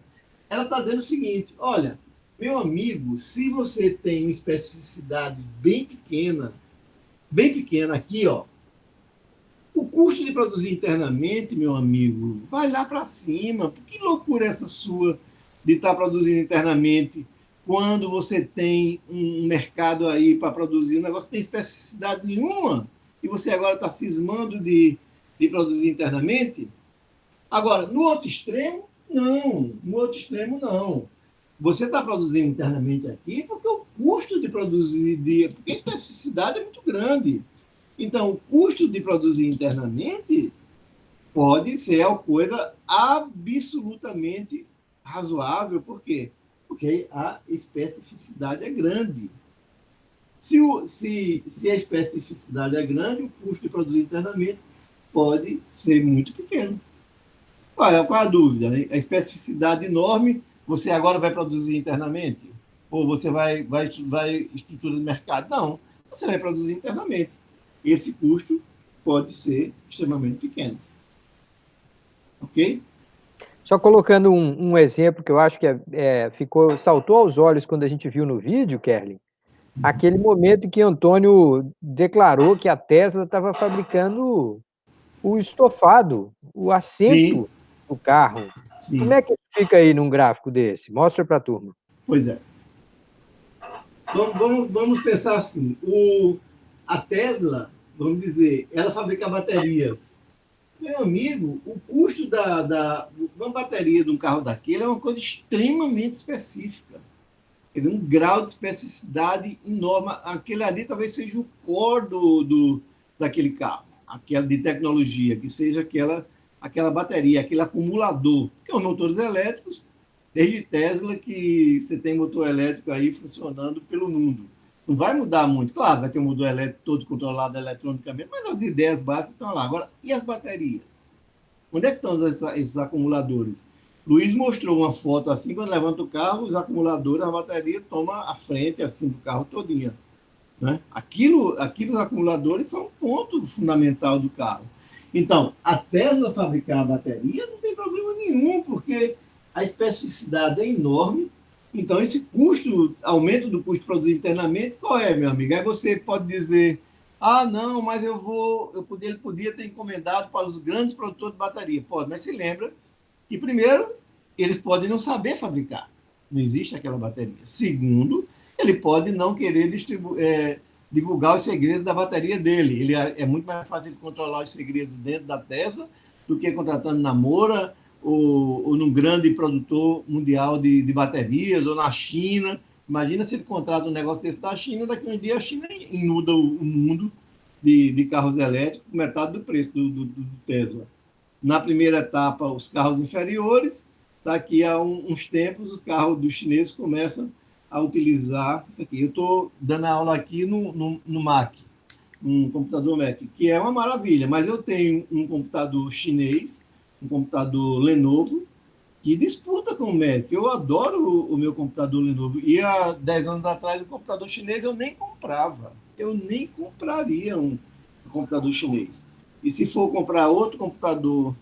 Ela está dizendo o seguinte: olha, meu amigo, se você tem uma especificidade bem pequena aqui, ó, o custo de produzir internamente, meu amigo, vai lá para cima. Que loucura é essa sua de estar produzindo internamente quando você tem um mercado aí para produzir um negócio que tem especificidade nenhuma e você agora está cismando de produzir internamente? Agora, no outro extremo, não. No outro extremo, não. Você está produzindo internamente aqui porque o custo de produzir, porque a especificidade é muito grande. Então, o custo de produzir internamente pode ser uma coisa absolutamente razoável. Por quê? Porque a especificidade é grande. Se a especificidade é grande, o custo de produzir internamente pode ser muito pequeno. Qual é a dúvida? A especificidade enorme, você agora vai produzir internamente? Ou você vai estrutura de mercado? Não, você vai produzir internamente. Esse custo pode ser extremamente pequeno. Ok? Só colocando um exemplo que eu acho que saltou aos olhos quando a gente viu no vídeo, Kerlin, aquele momento em que Antônio declarou que a Tesla estava fabricando o estofado, o Sim, assento do carro. Como sim. é que fica aí num gráfico desse? Mostra para a turma. Pois é. Vamos pensar assim. A Tesla, vamos dizer, ela fabrica baterias. Meu amigo, o custo uma bateria de um carro daquele é uma coisa extremamente específica. Quer dizer, um grau de especificidade enorme. Aquele ali talvez seja o core daquele carro, aquela de tecnologia, que seja aquela bateria, aquele acumulador, que são motores elétricos, desde Tesla que você tem motor elétrico aí funcionando pelo mundo. Não vai mudar muito. Claro, vai ter um motor elétrico todo controlado eletronicamente, mas as ideias básicas estão lá. Agora, e as baterias? Onde é que estão esses acumuladores? Luiz mostrou uma foto assim, quando levanta o carro, os acumuladores, a bateria toma a frente assim do carro todinha. Né? Os acumuladores são um ponto fundamental do carro. Então, a Tesla fabricar a bateria não tem problema nenhum, porque a especificidade é enorme. Então, esse custo, aumento do custo de produzir internamente, qual é, meu amigo? Aí você pode dizer: ah, não, mas ele podia ter encomendado para os grandes produtores de bateria. Pode, mas se lembra que, primeiro, eles podem não saber fabricar. Não existe aquela bateria. Segundo, ele pode não querer divulgar os segredos da bateria dele. É muito mais fácil controlar os segredos dentro da Tesla do que contratando na Moura ou num grande produtor mundial de baterias, ou na China, Imagina se ele contrata um negócio desse da China, daqui a um dia a China inunda o mundo de carros elétricos, metade do preço do Tesla. Na primeira etapa, os carros inferiores, daqui a uns tempos, os carros dos chineses começam a utilizar isso aqui. Eu estou dando aula aqui no Mac, um computador Mac, que é uma maravilha, mas eu tenho um computador chinês, um computador Lenovo, que disputa com o Mac. Eu adoro o meu computador Lenovo. E há 10 anos atrás, o computador chinês eu nem comprava. Eu nem compraria um computador chinês. E se for comprar outro computador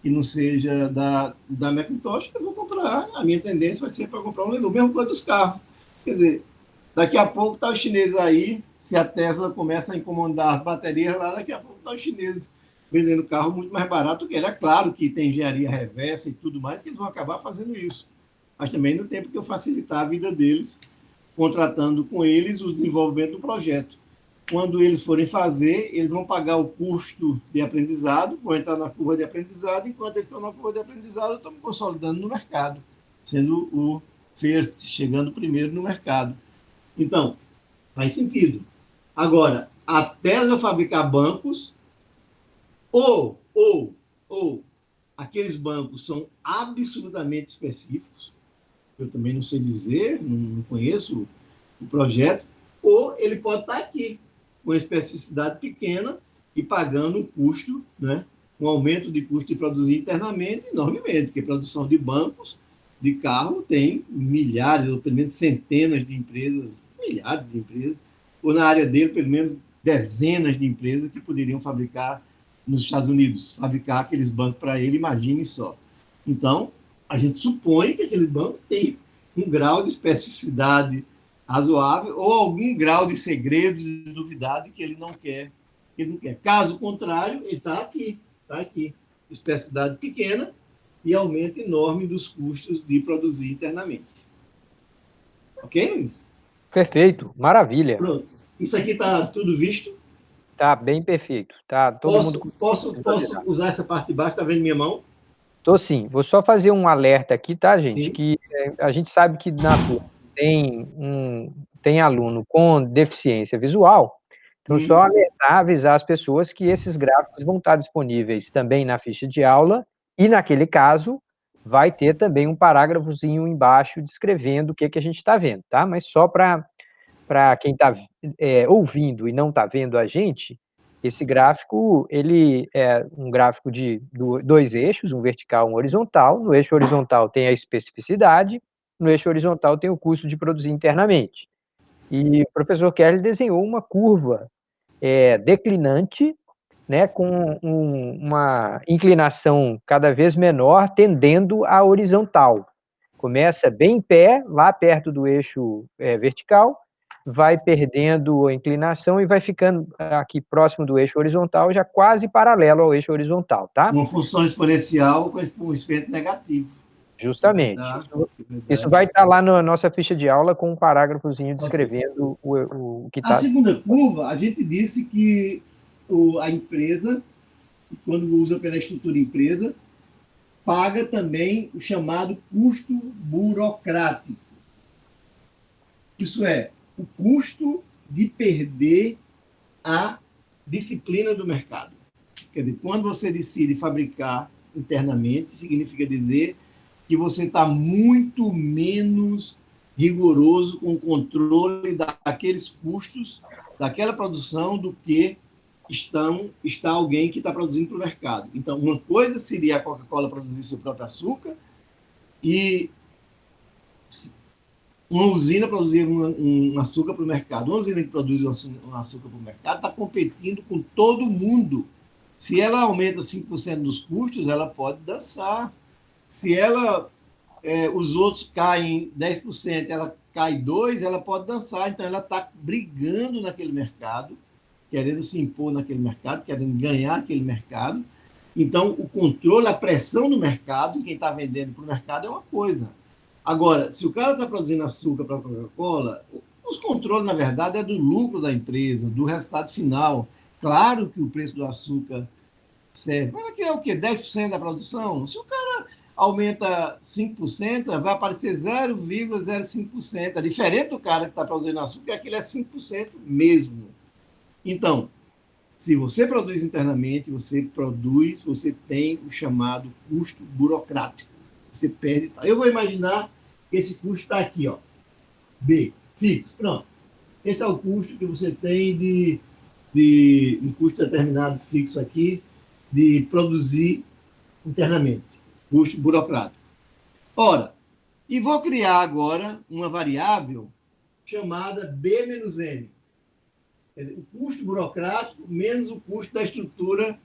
que não seja da Macintosh, eu vou comprar. A minha tendência vai ser para comprar um Lenovo. Mesmo coisa dos carros. Quer dizer, daqui a pouco está os chineses aí, se a Tesla começa a incomodar as baterias lá, daqui a pouco está os chineses vendendo carro muito mais barato que ele. É claro que tem engenharia reversa e tudo mais, que eles vão acabar fazendo isso. Mas também não tem porque eu facilitar a vida deles, contratando com eles o desenvolvimento do projeto. Quando eles forem fazer, eles vão pagar o custo de aprendizado, vão entrar na curva de aprendizado, enquanto eles estão na curva de aprendizado, eu estou me consolidando no mercado, sendo o first, chegando primeiro no mercado. Então, faz sentido. Agora, a Tesla fabricar bancos, ou aqueles bancos são absolutamente específicos, eu também não sei dizer, não conheço o projeto, ou ele pode estar aqui, com especificidade pequena e pagando um custo, né, um aumento de custo de produzir internamente enormemente, porque produção de bancos de carro tem milhares, ou pelo menos centenas de empresas, milhares de empresas, ou na área dele, pelo menos dezenas de empresas que poderiam fabricar nos Estados Unidos, fabricar aqueles bancos para ele, imagine só. Então, a gente supõe que aquele banco tem um grau de especificidade razoável ou algum grau de segredo, de duvidade que ele não quer. Caso contrário, ele está aqui. Especificidade pequena e aumento enorme dos custos de produzir internamente. Ok, Luiz? Perfeito, maravilha. Pronto. Isso aqui está tudo visto? Tá bem perfeito. Tá todo mundo. Posso usar essa parte de baixo? Está vendo minha mão? Tô sim. Vou só fazer um alerta aqui, tá, gente? Sim. Que a gente sabe que na turma tem aluno com deficiência visual, então só alertar, avisar as pessoas que esses gráficos vão estar disponíveis também na ficha de aula, e naquele caso vai ter também um parágrafozinho embaixo descrevendo o que a gente está vendo, tá? Mas só para quem está ouvindo e não está vendo a gente, esse gráfico, ele é um gráfico de dois eixos, um vertical e um horizontal. No eixo horizontal tem a especificidade, no eixo horizontal tem o custo de produzir internamente. E o professor Kelly desenhou uma curva declinante, né, com uma inclinação cada vez menor, tendendo à horizontal. Começa bem em pé, lá perto do eixo vertical, vai perdendo a inclinação e vai ficando aqui próximo do eixo horizontal, já quase paralelo ao eixo horizontal, tá? Uma função exponencial com um expoente negativo. Justamente. Isso vai estar lá na nossa ficha de aula com um parágrafozinho descrevendo o que está. A segunda curva, a gente disse que a empresa, quando usa pela estrutura empresa, paga também o chamado custo burocrático. Isso é, o custo de perder a disciplina do mercado. Quer dizer, quando você decide fabricar internamente, significa dizer que você está muito menos rigoroso com o controle daqueles custos, daquela produção, do que está alguém que está produzindo para o mercado. Então, uma coisa seria a Coca-Cola produzir seu próprio açúcar e uma usina produzir um açúcar para o mercado. Uma usina que produz um açúcar para o mercado está competindo com todo mundo. Se ela aumenta 5% dos custos, ela pode dançar. Se os outros caem 10%, ela cai 2%, ela pode dançar. Então, ela está brigando naquele mercado, querendo se impor naquele mercado, querendo ganhar aquele mercado. Então, o controle, a pressão do mercado, quem está vendendo para o mercado é uma coisa. Agora, se o cara está produzindo açúcar para a Coca-Cola, os controles, na verdade, é do lucro da empresa, do resultado final. Claro que o preço do açúcar serve. Mas aquilo é o quê? 10% da produção? Se o cara aumenta 5%, vai aparecer 0,05%. A diferente do cara que está produzindo açúcar é que ele é 5% mesmo. Então, se você produz internamente, você tem o chamado custo burocrático. Você perde. Eu vou imaginar que esse custo está aqui, ó, B, fixo. Pronto. Esse é o custo que você tem de um custo determinado fixo aqui de produzir internamente. Custo burocrático. Ora, e vou criar agora uma variável chamada B menos M. O custo burocrático menos o custo da estrutura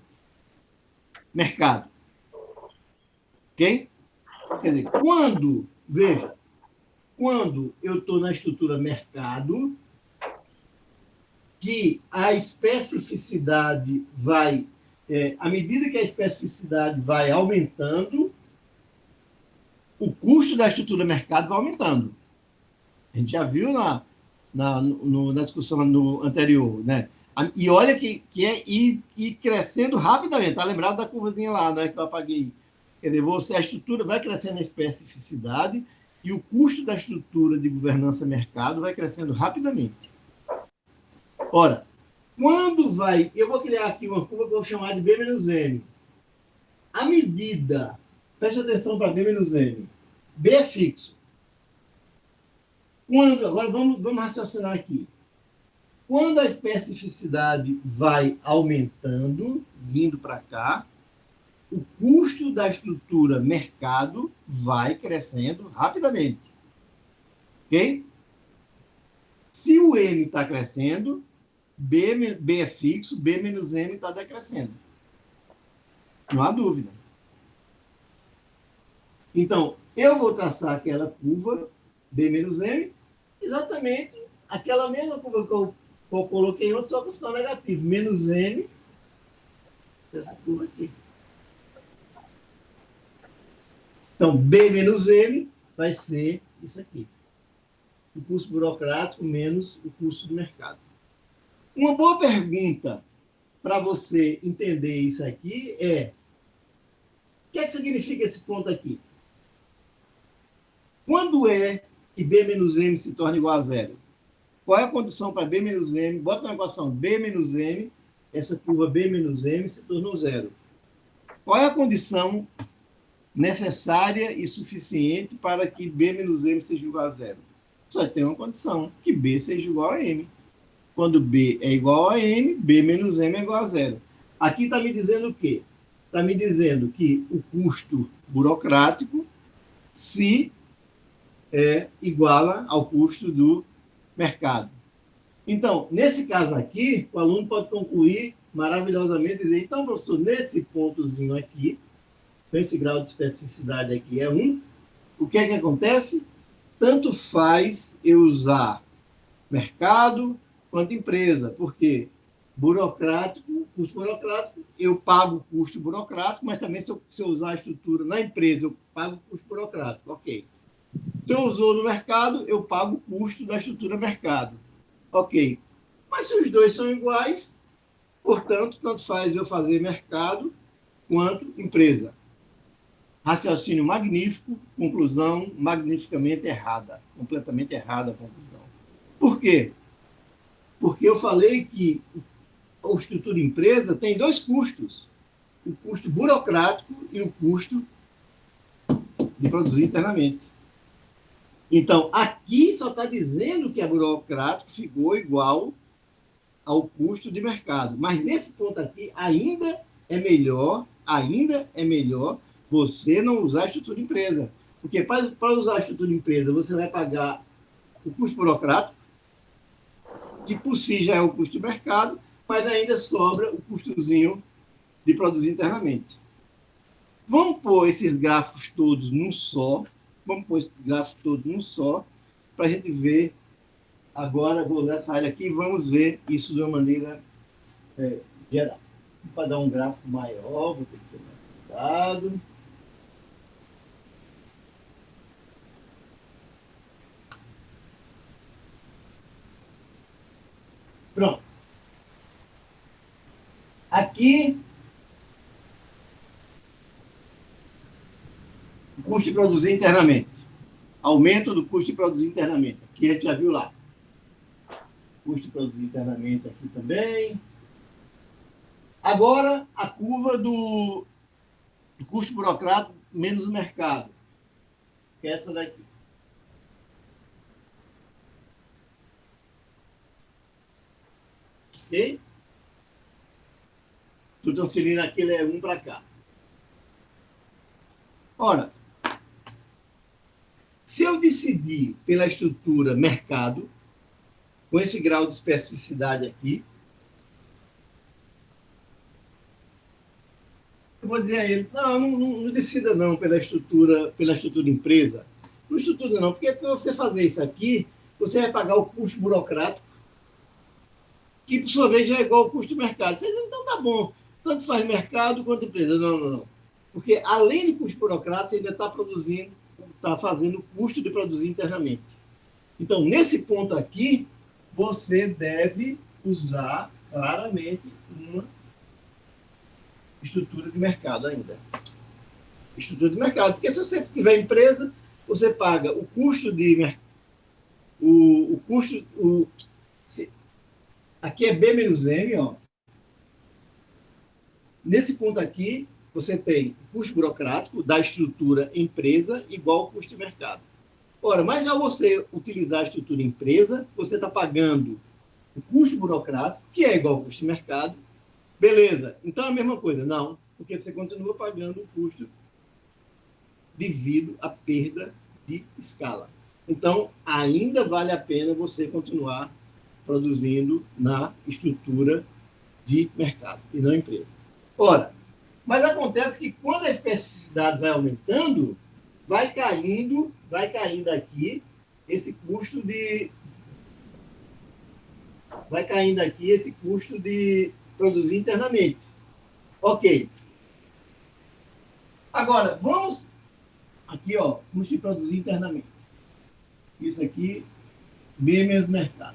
mercado. Ok? Quer dizer, quando eu estou na estrutura mercado, que a especificidade vai, à medida que a especificidade vai aumentando, o custo da estrutura mercado vai aumentando. A gente já viu na discussão anterior, né? E olha que é ir crescendo rapidamente. Está lembrado da curvazinha lá, né, que eu apaguei? Quer dizer, a estrutura vai crescendo a especificidade e o custo da estrutura de governança mercado vai crescendo rapidamente. Ora, quando vai... Eu vou criar aqui uma curva que eu vou chamar de B menos M. A medida... Preste atenção para B menos M. B é fixo. Agora vamos raciocinar aqui. Quando a especificidade vai aumentando, vindo para cá, o custo da estrutura mercado vai crescendo rapidamente. Ok? Se o M está crescendo, B é fixo, B menos M está decrescendo. Não há dúvida. Então, eu vou traçar aquela curva, B menos M, exatamente aquela mesma curva que eu coloquei ontem, só com o sinal negativo. Menos M, essa curva aqui. Então, B menos M vai ser isso aqui. O custo burocrático menos o custo do mercado. Uma boa pergunta para você entender isso aqui é: o que significa esse ponto aqui? Quando é que B menos M se torna igual a zero? Qual é a condição para B menos M? Bota na equação B menos M, essa curva B menos M se tornou zero. Qual é a condição necessária e suficiente para que B menos M seja igual a zero? Só tem uma condição, que B seja igual a M. Quando B é igual a M, B menos M é igual a zero. Aqui está me dizendo o quê? Está me dizendo que o custo burocrático se iguala ao custo do mercado. Então, nesse caso aqui, o aluno pode concluir maravilhosamente, dizer, então, professor, nesse pontozinho aqui, esse grau de especificidade aqui é 1, o que é que acontece? Tanto faz eu usar mercado quanto empresa, porque custo burocrático, eu pago o custo burocrático, mas também se eu usar a estrutura na empresa, eu pago o custo burocrático, ok. Se eu usou no mercado, eu pago o custo da estrutura mercado. Ok. Mas se os dois são iguais, portanto, tanto faz eu fazer mercado quanto empresa. Raciocínio magnífico, conclusão magnificamente errada. Completamente errada a conclusão. Por quê? Porque eu falei que a estrutura empresa tem dois custos. O custo burocrático e o custo de produzir internamente. Então, aqui só está dizendo que a burocrático ficou igual ao custo de mercado. Mas nesse ponto aqui, ainda é melhor você não usar a estrutura empresa. Porque para usar a estrutura empresa, você vai pagar o custo burocrático, que por si já é o custo de mercado, mas ainda sobra o custozinho de produzir internamente. Vamos pôr esses gráficos todos num só, para a gente ver. Agora, vou usar essa área aqui e vamos ver isso de uma maneira geral. Para dar um gráfico maior, vou ter que ter mais cuidado. Pronto. Aqui produzir internamente. Aumento do custo de produzir internamente. Aqui a gente já viu lá. Custo de produzir internamente aqui também. Agora, a curva do custo burocrático menos o mercado. Que é essa daqui. Ok? Estou transferindo aquele 1 para cá. Ora, se eu decidir pela estrutura mercado, com esse grau de especificidade aqui, eu vou dizer a ele, não decida não pela estrutura empresa. Não estrutura não, porque para você fazer isso aqui, você vai pagar o custo burocrático, que por sua vez já é igual ao custo do mercado. Você diz, então tá bom, tanto faz mercado quanto empresa. Não. Porque além do custo burocrático, você ainda está fazendo o custo de produzir internamente. Então, nesse ponto aqui, você deve usar claramente uma estrutura de mercado ainda. Estrutura de mercado. Porque se você tiver empresa, você paga o custo de mercado. Aqui é B menos M, ó. Nesse ponto aqui, você tem o custo burocrático da estrutura empresa igual ao custo de mercado. Ora, mas ao você utilizar a estrutura empresa, você está pagando o custo burocrático, que é igual ao custo de mercado. Beleza, então é a mesma coisa. Não, porque você continua pagando o custo devido à perda de escala. Então, ainda vale a pena você continuar produzindo na estrutura de mercado e não empresa. Ora, mas acontece que quando a especificidade vai aumentando, vai caindo aqui esse custo de produzir internamente. Ok. Agora, vamos aqui, ó, custo de produzir internamente. Isso aqui, B menos mercado.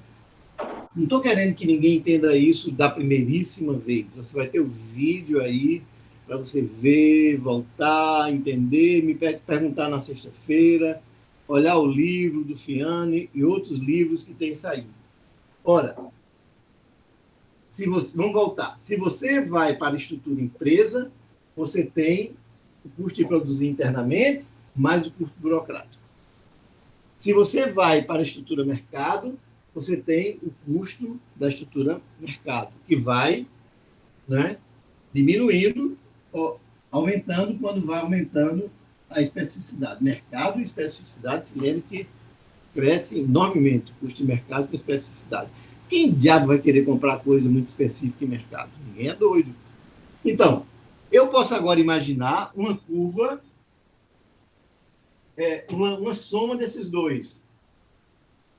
Não estou querendo que ninguém entenda isso da primeiríssima vez. Você vai ter o vídeo aí para você ver, voltar, entender, me perguntar na sexta-feira, olhar o livro do Fiani e outros livros que têm saído. Ora, vamos voltar. Se você vai para a estrutura empresa, você tem o custo de produzir internamente mais o custo burocrático. Se você vai para a estrutura mercado, você tem o custo da estrutura mercado, que vai, né, diminuindo, ou aumentando quando vai aumentando a especificidade. Mercado e especificidade, se lembre que cresce enormemente o custo de mercado com especificidade. Quem diabo vai querer comprar coisa muito específica em mercado? Ninguém é doido. Então, eu posso agora imaginar uma curva, uma soma desses dois.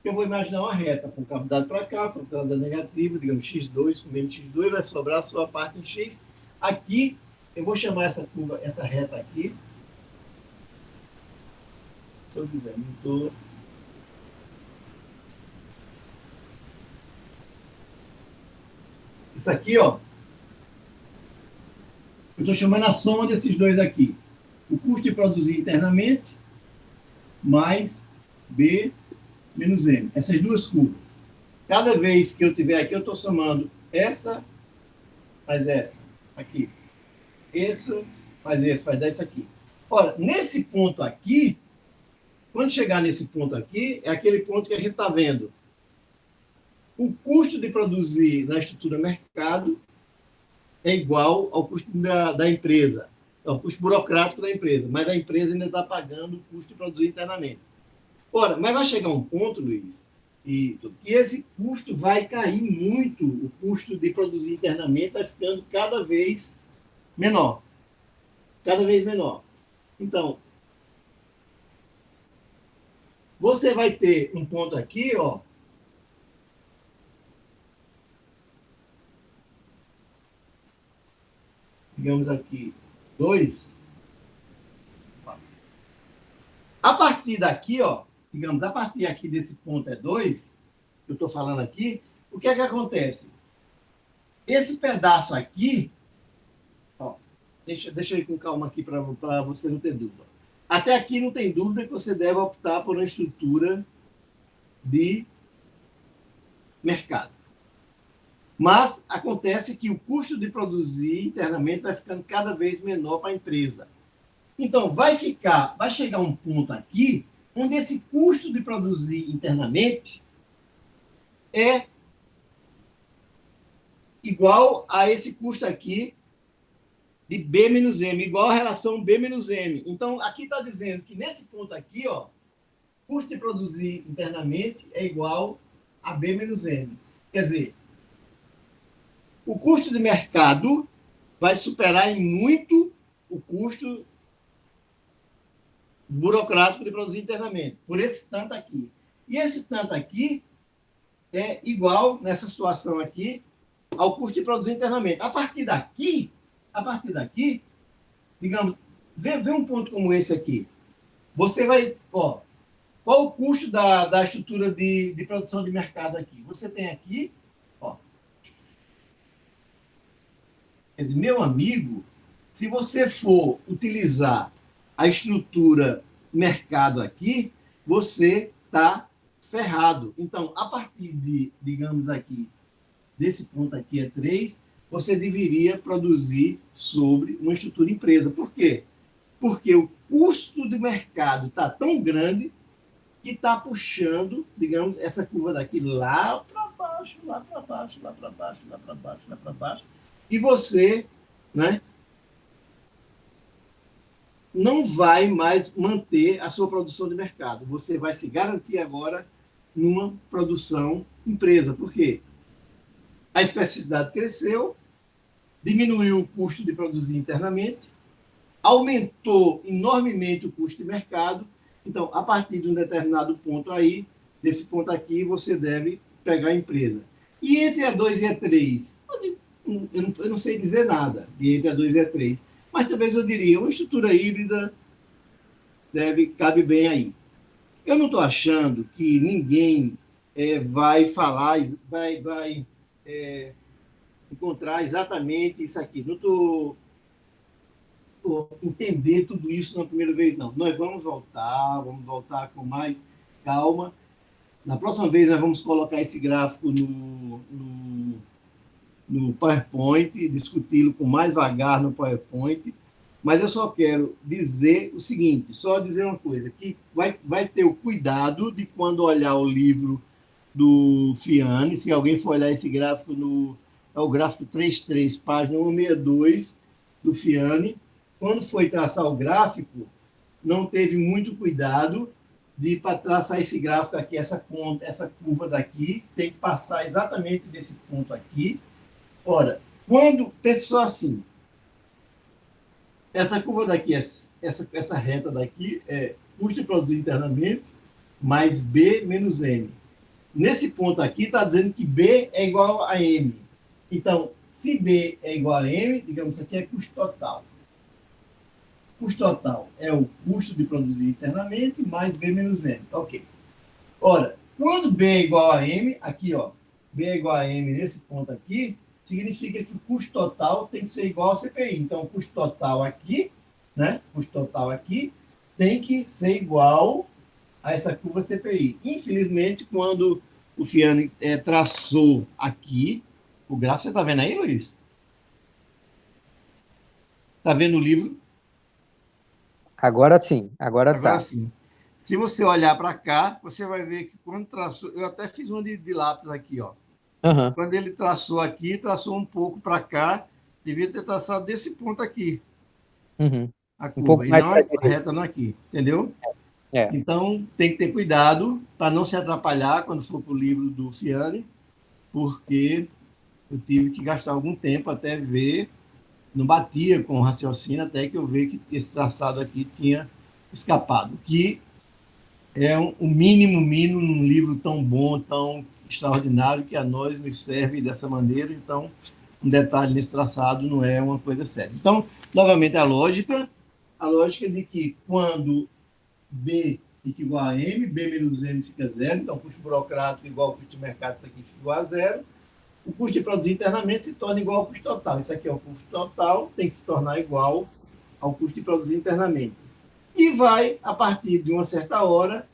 Eu vou imaginar uma reta com cavidade para cá, com cavidade negativa, digamos x2 com menos x2, vai sobrar só a parte em x. Aqui, eu vou chamar essa curva, essa reta aqui. Estou dizendo, estou... Isso aqui, ó, eu estou chamando a soma desses dois aqui. O custo de produzir internamente mais B menos M. Essas duas curvas. Cada vez que eu tiver aqui, eu estou somando essa mais essa. Aqui. Isso mais esse, vai dar isso aqui. Ora, nesse ponto aqui, quando chegar nesse ponto aqui, é aquele ponto que a gente está vendo. O custo de produzir na estrutura mercado é igual ao custo da empresa, ao custo burocrático da empresa, mas a empresa ainda está pagando o custo de produzir internamente. Ora, mas vai chegar um ponto, Luiz, e esse custo vai cair muito, o custo de produzir internamente vai ficando cada vez menor. Cada vez menor. Então, você vai ter um ponto aqui, ó, digamos aqui, 2. A partir daqui, ó, digamos, a partir aqui desse ponto é 2, que eu estou falando aqui, o que é que acontece? Esse pedaço aqui, ó, deixa eu ir com calma aqui para você não ter dúvida. Até aqui não tem dúvida que você deve optar por uma estrutura de mercado. Mas acontece que o custo de produzir internamente vai ficando cada vez menor para a empresa. Então, vai chegar um ponto aqui onde esse custo de produzir internamente é igual a esse custo aqui de B menos M, igual a relação B menos M. Então, aqui está dizendo que nesse ponto aqui, ó, custo de produzir internamente é igual a B menos M. Quer dizer, o custo de mercado vai superar em muito o custo burocrático de produzir internamente, por esse tanto aqui. E esse tanto aqui é igual, nessa situação aqui, ao custo de produzir internamente. A partir daqui, digamos, vê um ponto como esse aqui. Você vai, ó, qual o custo da estrutura de produção de mercado aqui? Você tem aqui, ó. Quer dizer, meu amigo, se você for utilizar a estrutura mercado aqui, você está ferrado. Então, a partir de, digamos aqui, desse ponto aqui é 3, você deveria produzir sobre uma estrutura empresa. Por quê? Porque o custo de mercado está tão grande que está puxando, digamos, essa curva daqui lá para baixo, lá para baixo, lá para baixo, lá para baixo, lá para baixo. E você, né, não vai mais manter a sua produção de mercado. Você vai se garantir agora numa produção empresa. Por quê? A especificidade cresceu, diminuiu o custo de produzir internamente, aumentou enormemente o custo de mercado. Então, a partir de um determinado ponto aí, desse ponto aqui, você deve pegar a empresa. E entre a 2 e a 3, eu não sei dizer nada de entre a 2 e a 3, mas talvez eu diria, uma estrutura híbrida cabe bem aí. Eu não estou achando que ninguém vai falar, vai encontrar exatamente isso aqui. Não estou entender tudo isso na primeira vez, não. Nós vamos voltar com mais calma. Na próxima vez, nós vamos colocar esse gráfico no PowerPoint, discuti-lo com mais vagar no PowerPoint, mas eu só quero dizer o seguinte, só dizer uma coisa, que vai ter o cuidado de quando olhar o livro do Fiani, se alguém for olhar esse gráfico, é o gráfico 33, página 162 do Fiani, quando foi traçar o gráfico, não teve muito cuidado para traçar esse gráfico aqui, essa curva daqui, tem que passar exatamente desse ponto aqui. Ora, quando, pense só assim, essa curva daqui, essa reta daqui é custo de produzir internamente mais B menos M. Nesse ponto aqui está dizendo que B é igual a M. Então, se B é igual a M, digamos, isso aqui é custo total. Custo total é o custo de produzir internamente mais B menos M. Ok. Ora, quando B é igual a M, aqui, ó, B é igual a M nesse ponto aqui, significa que o custo total tem que ser igual ao CPI. Então, o custo total aqui, né? Custo total aqui tem que ser igual a essa curva CPI. Infelizmente, quando o Fiani traçou aqui, o gráfico, você está vendo aí, Luiz? Está vendo o livro? Agora sim, agora tá. Sim. Se você olhar para cá, você vai ver que quando traçou, eu até fiz uma de lápis aqui, ó. Uhum. Quando ele traçou aqui, traçou um pouco para cá, devia ter traçado desse ponto aqui, a curva, pouco mais e não para a reta não aqui, entendeu? É. Então, tem que ter cuidado para não se atrapalhar quando for para o livro do Fiani, porque eu tive que gastar algum tempo até ver, não batia com o raciocínio, até que eu vi que esse traçado aqui tinha escapado, que é um mínimo num livro tão bom, tão extraordinário, que a nós nos serve dessa maneira. Então, um detalhe nesse traçado não é uma coisa séria. Então, novamente, a lógica de que quando B fica igual a M, B menos M fica zero, então custo burocrático igual ao custo de mercado, isso aqui fica igual a zero, o custo de produzir internamente se torna igual ao custo total. Isso aqui é o custo total, tem que se tornar igual ao custo de produzir internamente. E vai, a partir de uma certa hora,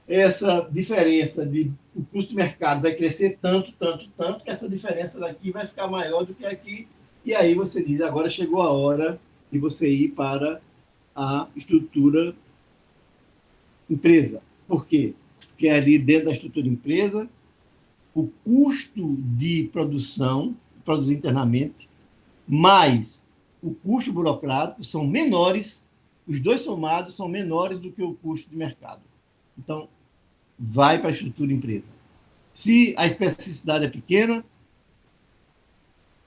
essa diferença de o custo de mercado vai crescer tanto, tanto, tanto, que essa diferença daqui vai ficar maior do que aqui. E aí você diz, agora chegou a hora de você ir para a estrutura empresa. Por quê? Porque ali dentro da estrutura empresa, o custo de produção, produzir internamente, mais o custo burocrático são menores, os dois somados são menores do que o custo de mercado. Então, vai para a estrutura empresa. Se a especificidade é pequena,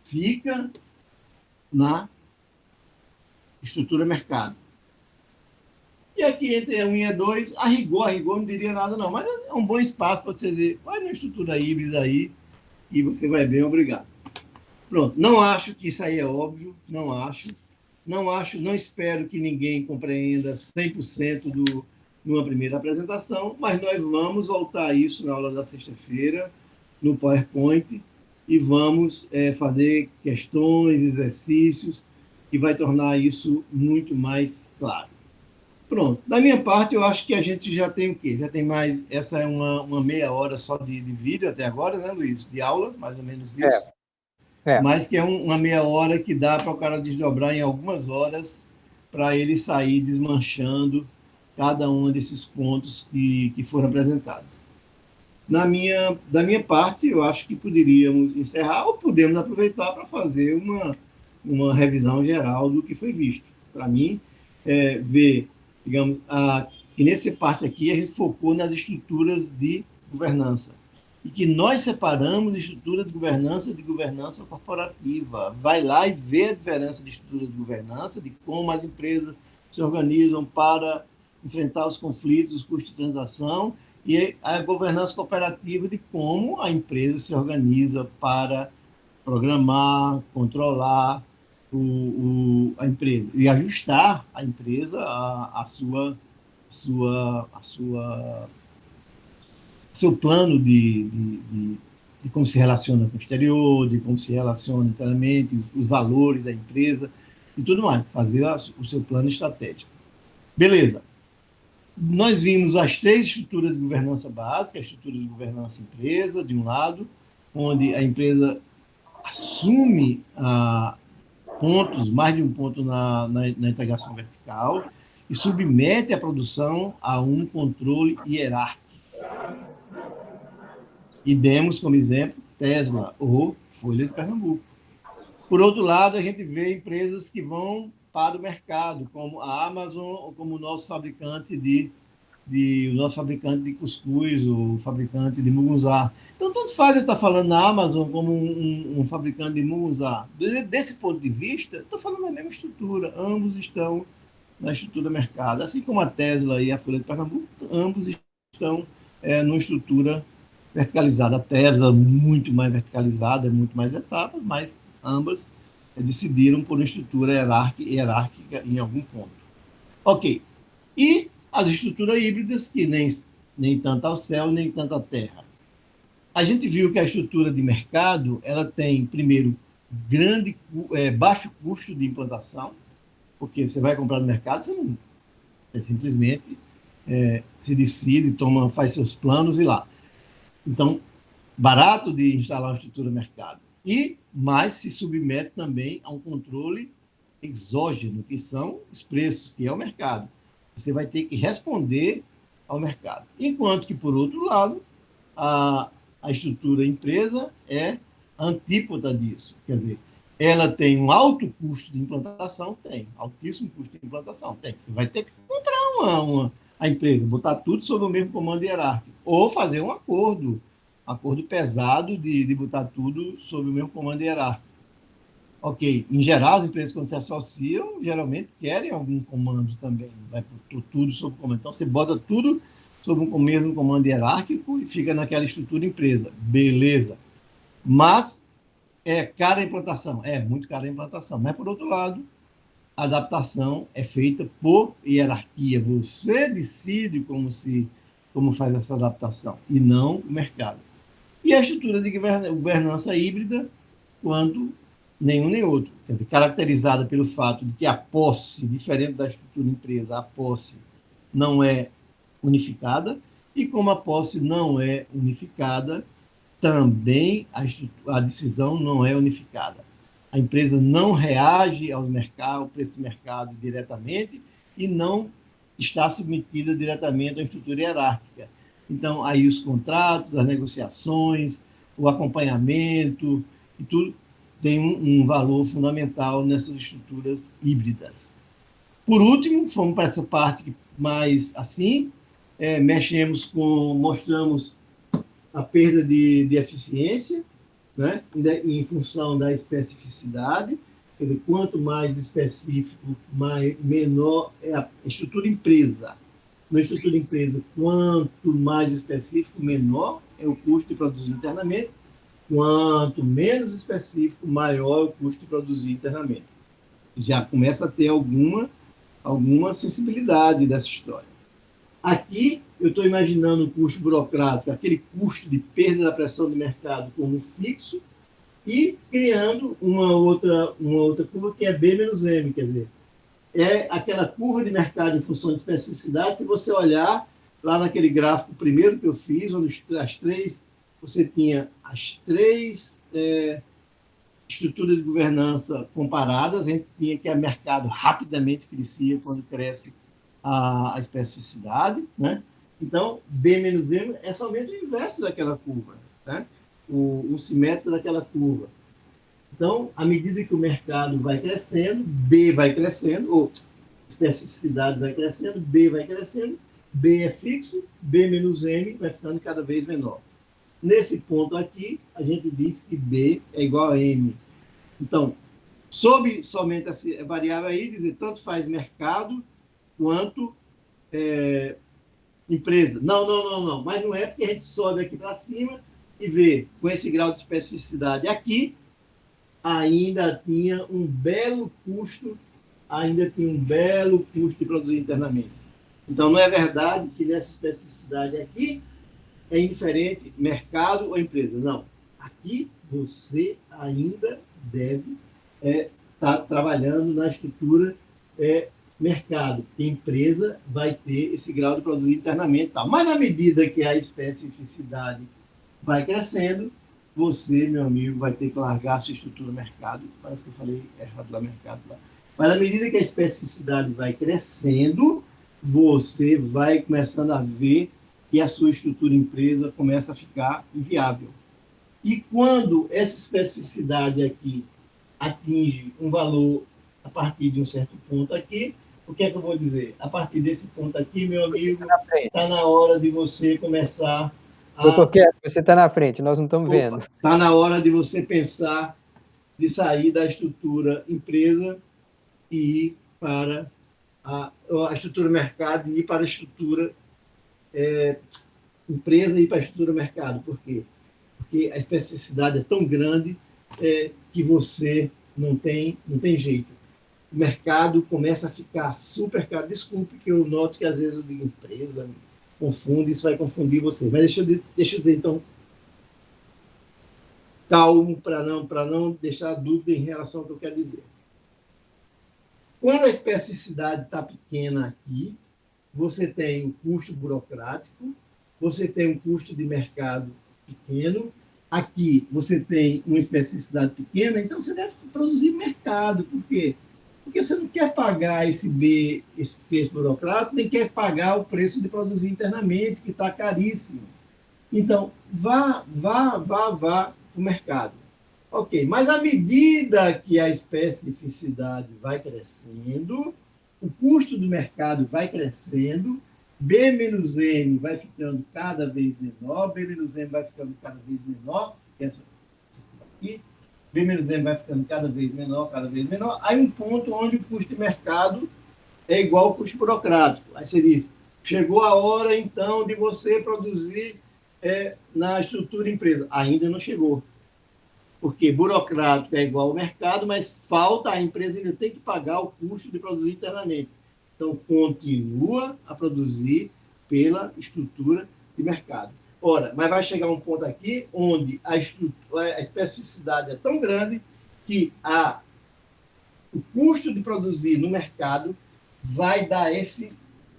fica na estrutura mercado. E aqui entre a 1 e a 2, a rigor não diria nada não, mas é um bom espaço para você dizer, vai na estrutura híbrida aí e você vai bem, obrigado. Pronto, não acho que isso aí é óbvio, não acho. Não espero que ninguém compreenda 100% numa primeira apresentação, mas nós vamos voltar a isso na aula da sexta-feira, no PowerPoint, e vamos fazer questões, exercícios, que vai tornar isso muito mais claro. Pronto, da minha parte, eu acho que a gente já tem o quê? Já tem mais, essa é uma meia hora só de vídeo até agora, né, Luiz? De aula, mais ou menos isso. É. Mas que é uma meia hora que dá para o cara desdobrar em algumas horas para ele sair desmanchando cada um desses pontos que foram apresentados. Da minha parte, eu acho que poderíamos encerrar ou podemos aproveitar para fazer uma revisão geral do que foi visto. Para mim, ver, digamos, que nessa parte aqui a gente focou nas estruturas de governança e que nós separamos estrutura de governança corporativa. Vai lá e vê a diferença de estrutura de governança, de como as empresas se organizam para enfrentar os conflitos, os custos de transação, e a governança cooperativa de como a empresa se organiza para programar, controlar a empresa e ajustar a empresa a seu plano de como se relaciona com o exterior, de como se relaciona internamente, os valores da empresa e tudo mais, fazer o seu plano estratégico. Beleza. Nós vimos as três estruturas de governança básicas, a estrutura de governança empresa, de um lado, onde a empresa assume pontos, mais de um ponto na integração vertical, e submete a produção a um controle hierárquico. E demos como exemplo Tesla ou Folha de Pernambuco. Por outro lado, a gente vê empresas que vão para o mercado, como a Amazon ou como o nosso fabricante de cuscuz, o fabricante de mugunzá. Então, tanto faz eu estar falando na Amazon como um fabricante de mugunzá. Desse ponto de vista, estou falando da mesma estrutura. Ambos estão na estrutura mercado. Assim como a Tesla e a Folha de Pernambuco, ambos estão numa estrutura verticalizada. A Tesla muito mais verticalizada, muito mais etapas, mas ambas decidiram por uma estrutura hierárquica em algum ponto. Ok. E as estruturas híbridas, que nem tanto ao céu, nem tanto à terra. A gente viu que a estrutura de mercado ela tem, primeiro, baixo custo de implantação, porque você vai comprar no mercado, você não simplesmente se decide, faz seus planos e lá. Então, barato de instalar uma estrutura de mercado. Mas se submete também a um controle exógeno, que são os preços, que é o mercado. Você vai ter que responder ao mercado. Enquanto que, por outro lado, a estrutura empresa é a antípoda disso. Quer dizer, ela tem um alto custo de implantação? Tem. Altíssimo custo de implantação? Tem. Você vai ter que comprar a empresa, botar tudo sob o mesmo comando hierárquico. Ou fazer um acordo pesado de botar tudo sob o mesmo comando hierárquico. Ok, em geral, as empresas, quando se associam, geralmente querem algum comando também, vai tudo sob comando. Então, você bota tudo sob um mesmo comando hierárquico e fica naquela estrutura empresa. Beleza. Mas é cara a implantação? É, muito cara a implantação. Mas, por outro lado, a adaptação é feita por hierarquia. Você decide como faz essa adaptação, e não o mercado. E a estrutura de governança híbrida, quando nenhum nem outro. Quer dizer, caracterizada pelo fato de que a posse, diferente da estrutura empresa, a posse não é unificada, e como a posse não é unificada, também a decisão não é unificada. A empresa não reage ao preço do mercado diretamente e não está submetida diretamente à estrutura hierárquica. Então, aí os contratos, as negociações, o acompanhamento, e tudo tem um valor fundamental nessas estruturas híbridas. Por último, fomos para essa parte mais assim, mostramos a perda de eficiência, né, em função da especificidade. Quer dizer, quanto mais específico, menor é a estrutura empresa. Na estrutura empresa, quanto mais específico, menor é o custo de produzir internamente. Quanto menos específico, maior é o custo de produzir internamente. Já começa a ter alguma sensibilidade dessa história. Aqui, eu estou imaginando um custo burocrático, aquele custo de perda da pressão de mercado como fixo, e criando uma outra curva que é B menos M, quer dizer, é aquela curva de mercado em função de especificidade. Se você olhar lá naquele gráfico primeiro que eu fiz, onde você tinha as três estruturas de governança comparadas, a gente tinha que o mercado rapidamente crescia quando cresce a especificidade, né? Então, B menos M é somente o inverso daquela curva, né? O simétrico daquela curva. Então, à medida que o mercado vai crescendo, B vai crescendo, ou especificidade vai crescendo, B vai crescendo, B é fixo, B menos M vai ficando cada vez menor. Nesse ponto aqui, a gente diz que B é igual a M. Então, sob somente essa variável aí, dizer tanto faz mercado quanto empresa. Não. Mas não é porque a gente sobe aqui para cima e vê com esse grau de especificidade aqui, ainda tinha um belo custo de produzir internamente. Então, não é verdade que nessa especificidade aqui é indiferente mercado ou empresa. Não. Aqui você ainda deve estar trabalhando na estrutura mercado, porque a empresa vai ter esse grau de produzir internamente. Tal. Mas na medida que a especificidade vai crescendo, você, meu amigo, vai ter que largar a sua estrutura mercado. Parece que eu falei errado lá, mercado lá. Mas na medida que a especificidade vai crescendo, você vai começando a ver que a sua estrutura empresa começa a ficar inviável. E quando essa especificidade aqui atinge um valor a partir de um certo ponto aqui, o que é que eu vou dizer? A partir desse ponto aqui, meu amigo, está na hora de você começar Doutor Kerr, você está na frente, nós não estamos vendo. Está na hora de você pensar de sair da estrutura empresa e ir para a estrutura mercado e ir para a estrutura empresa e ir para a estrutura mercado. Por quê? Porque a especificidade é tão grande que você não tem jeito. O mercado começa a ficar super caro. Desculpe que eu noto que às vezes eu digo empresa, confunde, isso vai confundir você. Mas deixa eu dizer, então, calmo para não deixar dúvida em relação ao que eu quero dizer. Quando a especificidade está pequena aqui, você tem um custo burocrático, você tem um custo de mercado pequeno, aqui você tem uma especificidade pequena, então você deve produzir mercado. Por quê? Porque você não quer pagar esse preço burocrático, nem quer pagar o preço de produzir internamente, que está caríssimo. Então, vá para o mercado. Ok, mas à medida que a especificidade vai crescendo, o custo do mercado vai crescendo, B menos M vai ficando cada vez menor, B menos M vai ficando cada vez menor, essa aqui, B menos M vai ficando cada vez menor, aí um ponto onde o custo de mercado é igual ao custo burocrático. Aí você diz, chegou a hora, então, de você produzir na estrutura empresa. Ainda não chegou. Porque burocrático é igual ao mercado, mas falta, a empresa ainda tem que pagar o custo de produzir internamente. Então, continua a produzir pela estrutura de mercado. Ora, mas vai chegar um ponto aqui onde a especificidade é tão grande que que o custo de produzir no mercado vai dar essa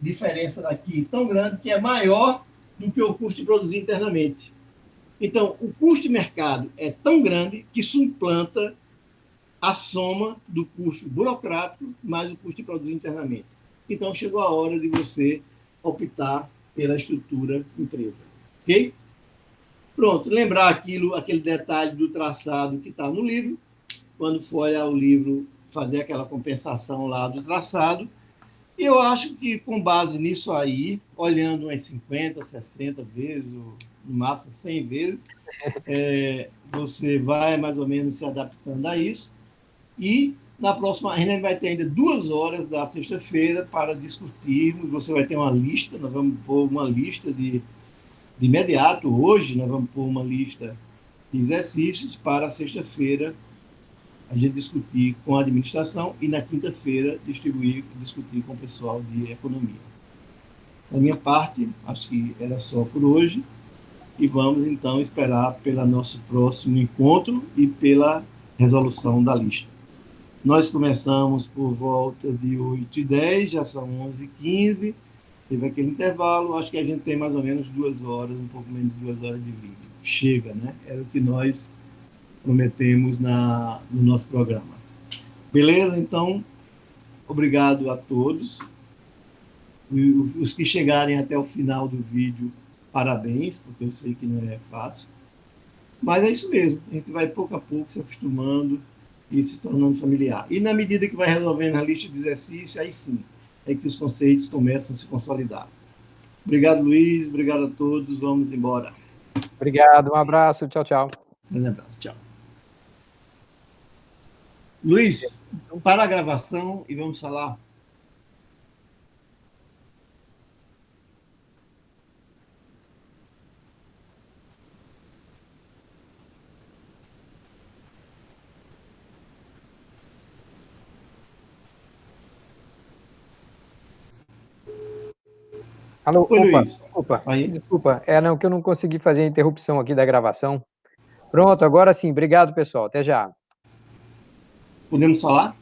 diferença daqui tão grande que é maior do que o custo de produzir internamente. Então, o custo de mercado é tão grande que suplanta a soma do custo burocrático mais o custo de produzir internamente. Então, chegou a hora de você optar pela estrutura empresa. Ok? Pronto, lembrar aquele detalhe do traçado que está no livro, quando for olhar o livro, fazer aquela compensação lá do traçado. E eu acho que, com base nisso aí, olhando umas 50, 60 vezes, ou no máximo 100 vezes, você vai mais ou menos se adaptando a isso. E na próxima, a gente vai ter ainda 2 horas da sexta-feira para discutirmos. Você vai ter uma lista, nós vamos pôr uma lista de imediato. Hoje, nós vamos pôr uma lista de exercícios para sexta-feira a gente discutir com a administração e na quinta-feira discutir com o pessoal de economia. Da minha parte, acho que era só por hoje e vamos então esperar pelo nosso próximo encontro e pela resolução da lista. Nós começamos por volta de 8h10, já são 11h15, teve aquele intervalo, acho que a gente tem mais ou menos 2 horas, um pouco menos de 2 horas de vídeo. Chega, né? Era o que nós prometemos no nosso programa. Beleza? Então, obrigado a todos. Os que chegarem até o final do vídeo, parabéns, porque eu sei que não é fácil. Mas é isso mesmo, a gente vai pouco a pouco se acostumando e se tornando familiar. E na medida que vai resolvendo a lista de exercícios, aí sim, é que os conceitos começam a se consolidar. Obrigado, Luiz, obrigado a todos, vamos embora. Obrigado, um abraço, tchau, tchau. Um abraço, tchau. Luiz, para a gravação e vamos falar. Alô, Oi, opa, Luiz. desculpa, Aí. desculpa, não, que eu não consegui fazer a interrupção aqui da gravação. Pronto, agora sim, obrigado, pessoal, até já. Podemos falar?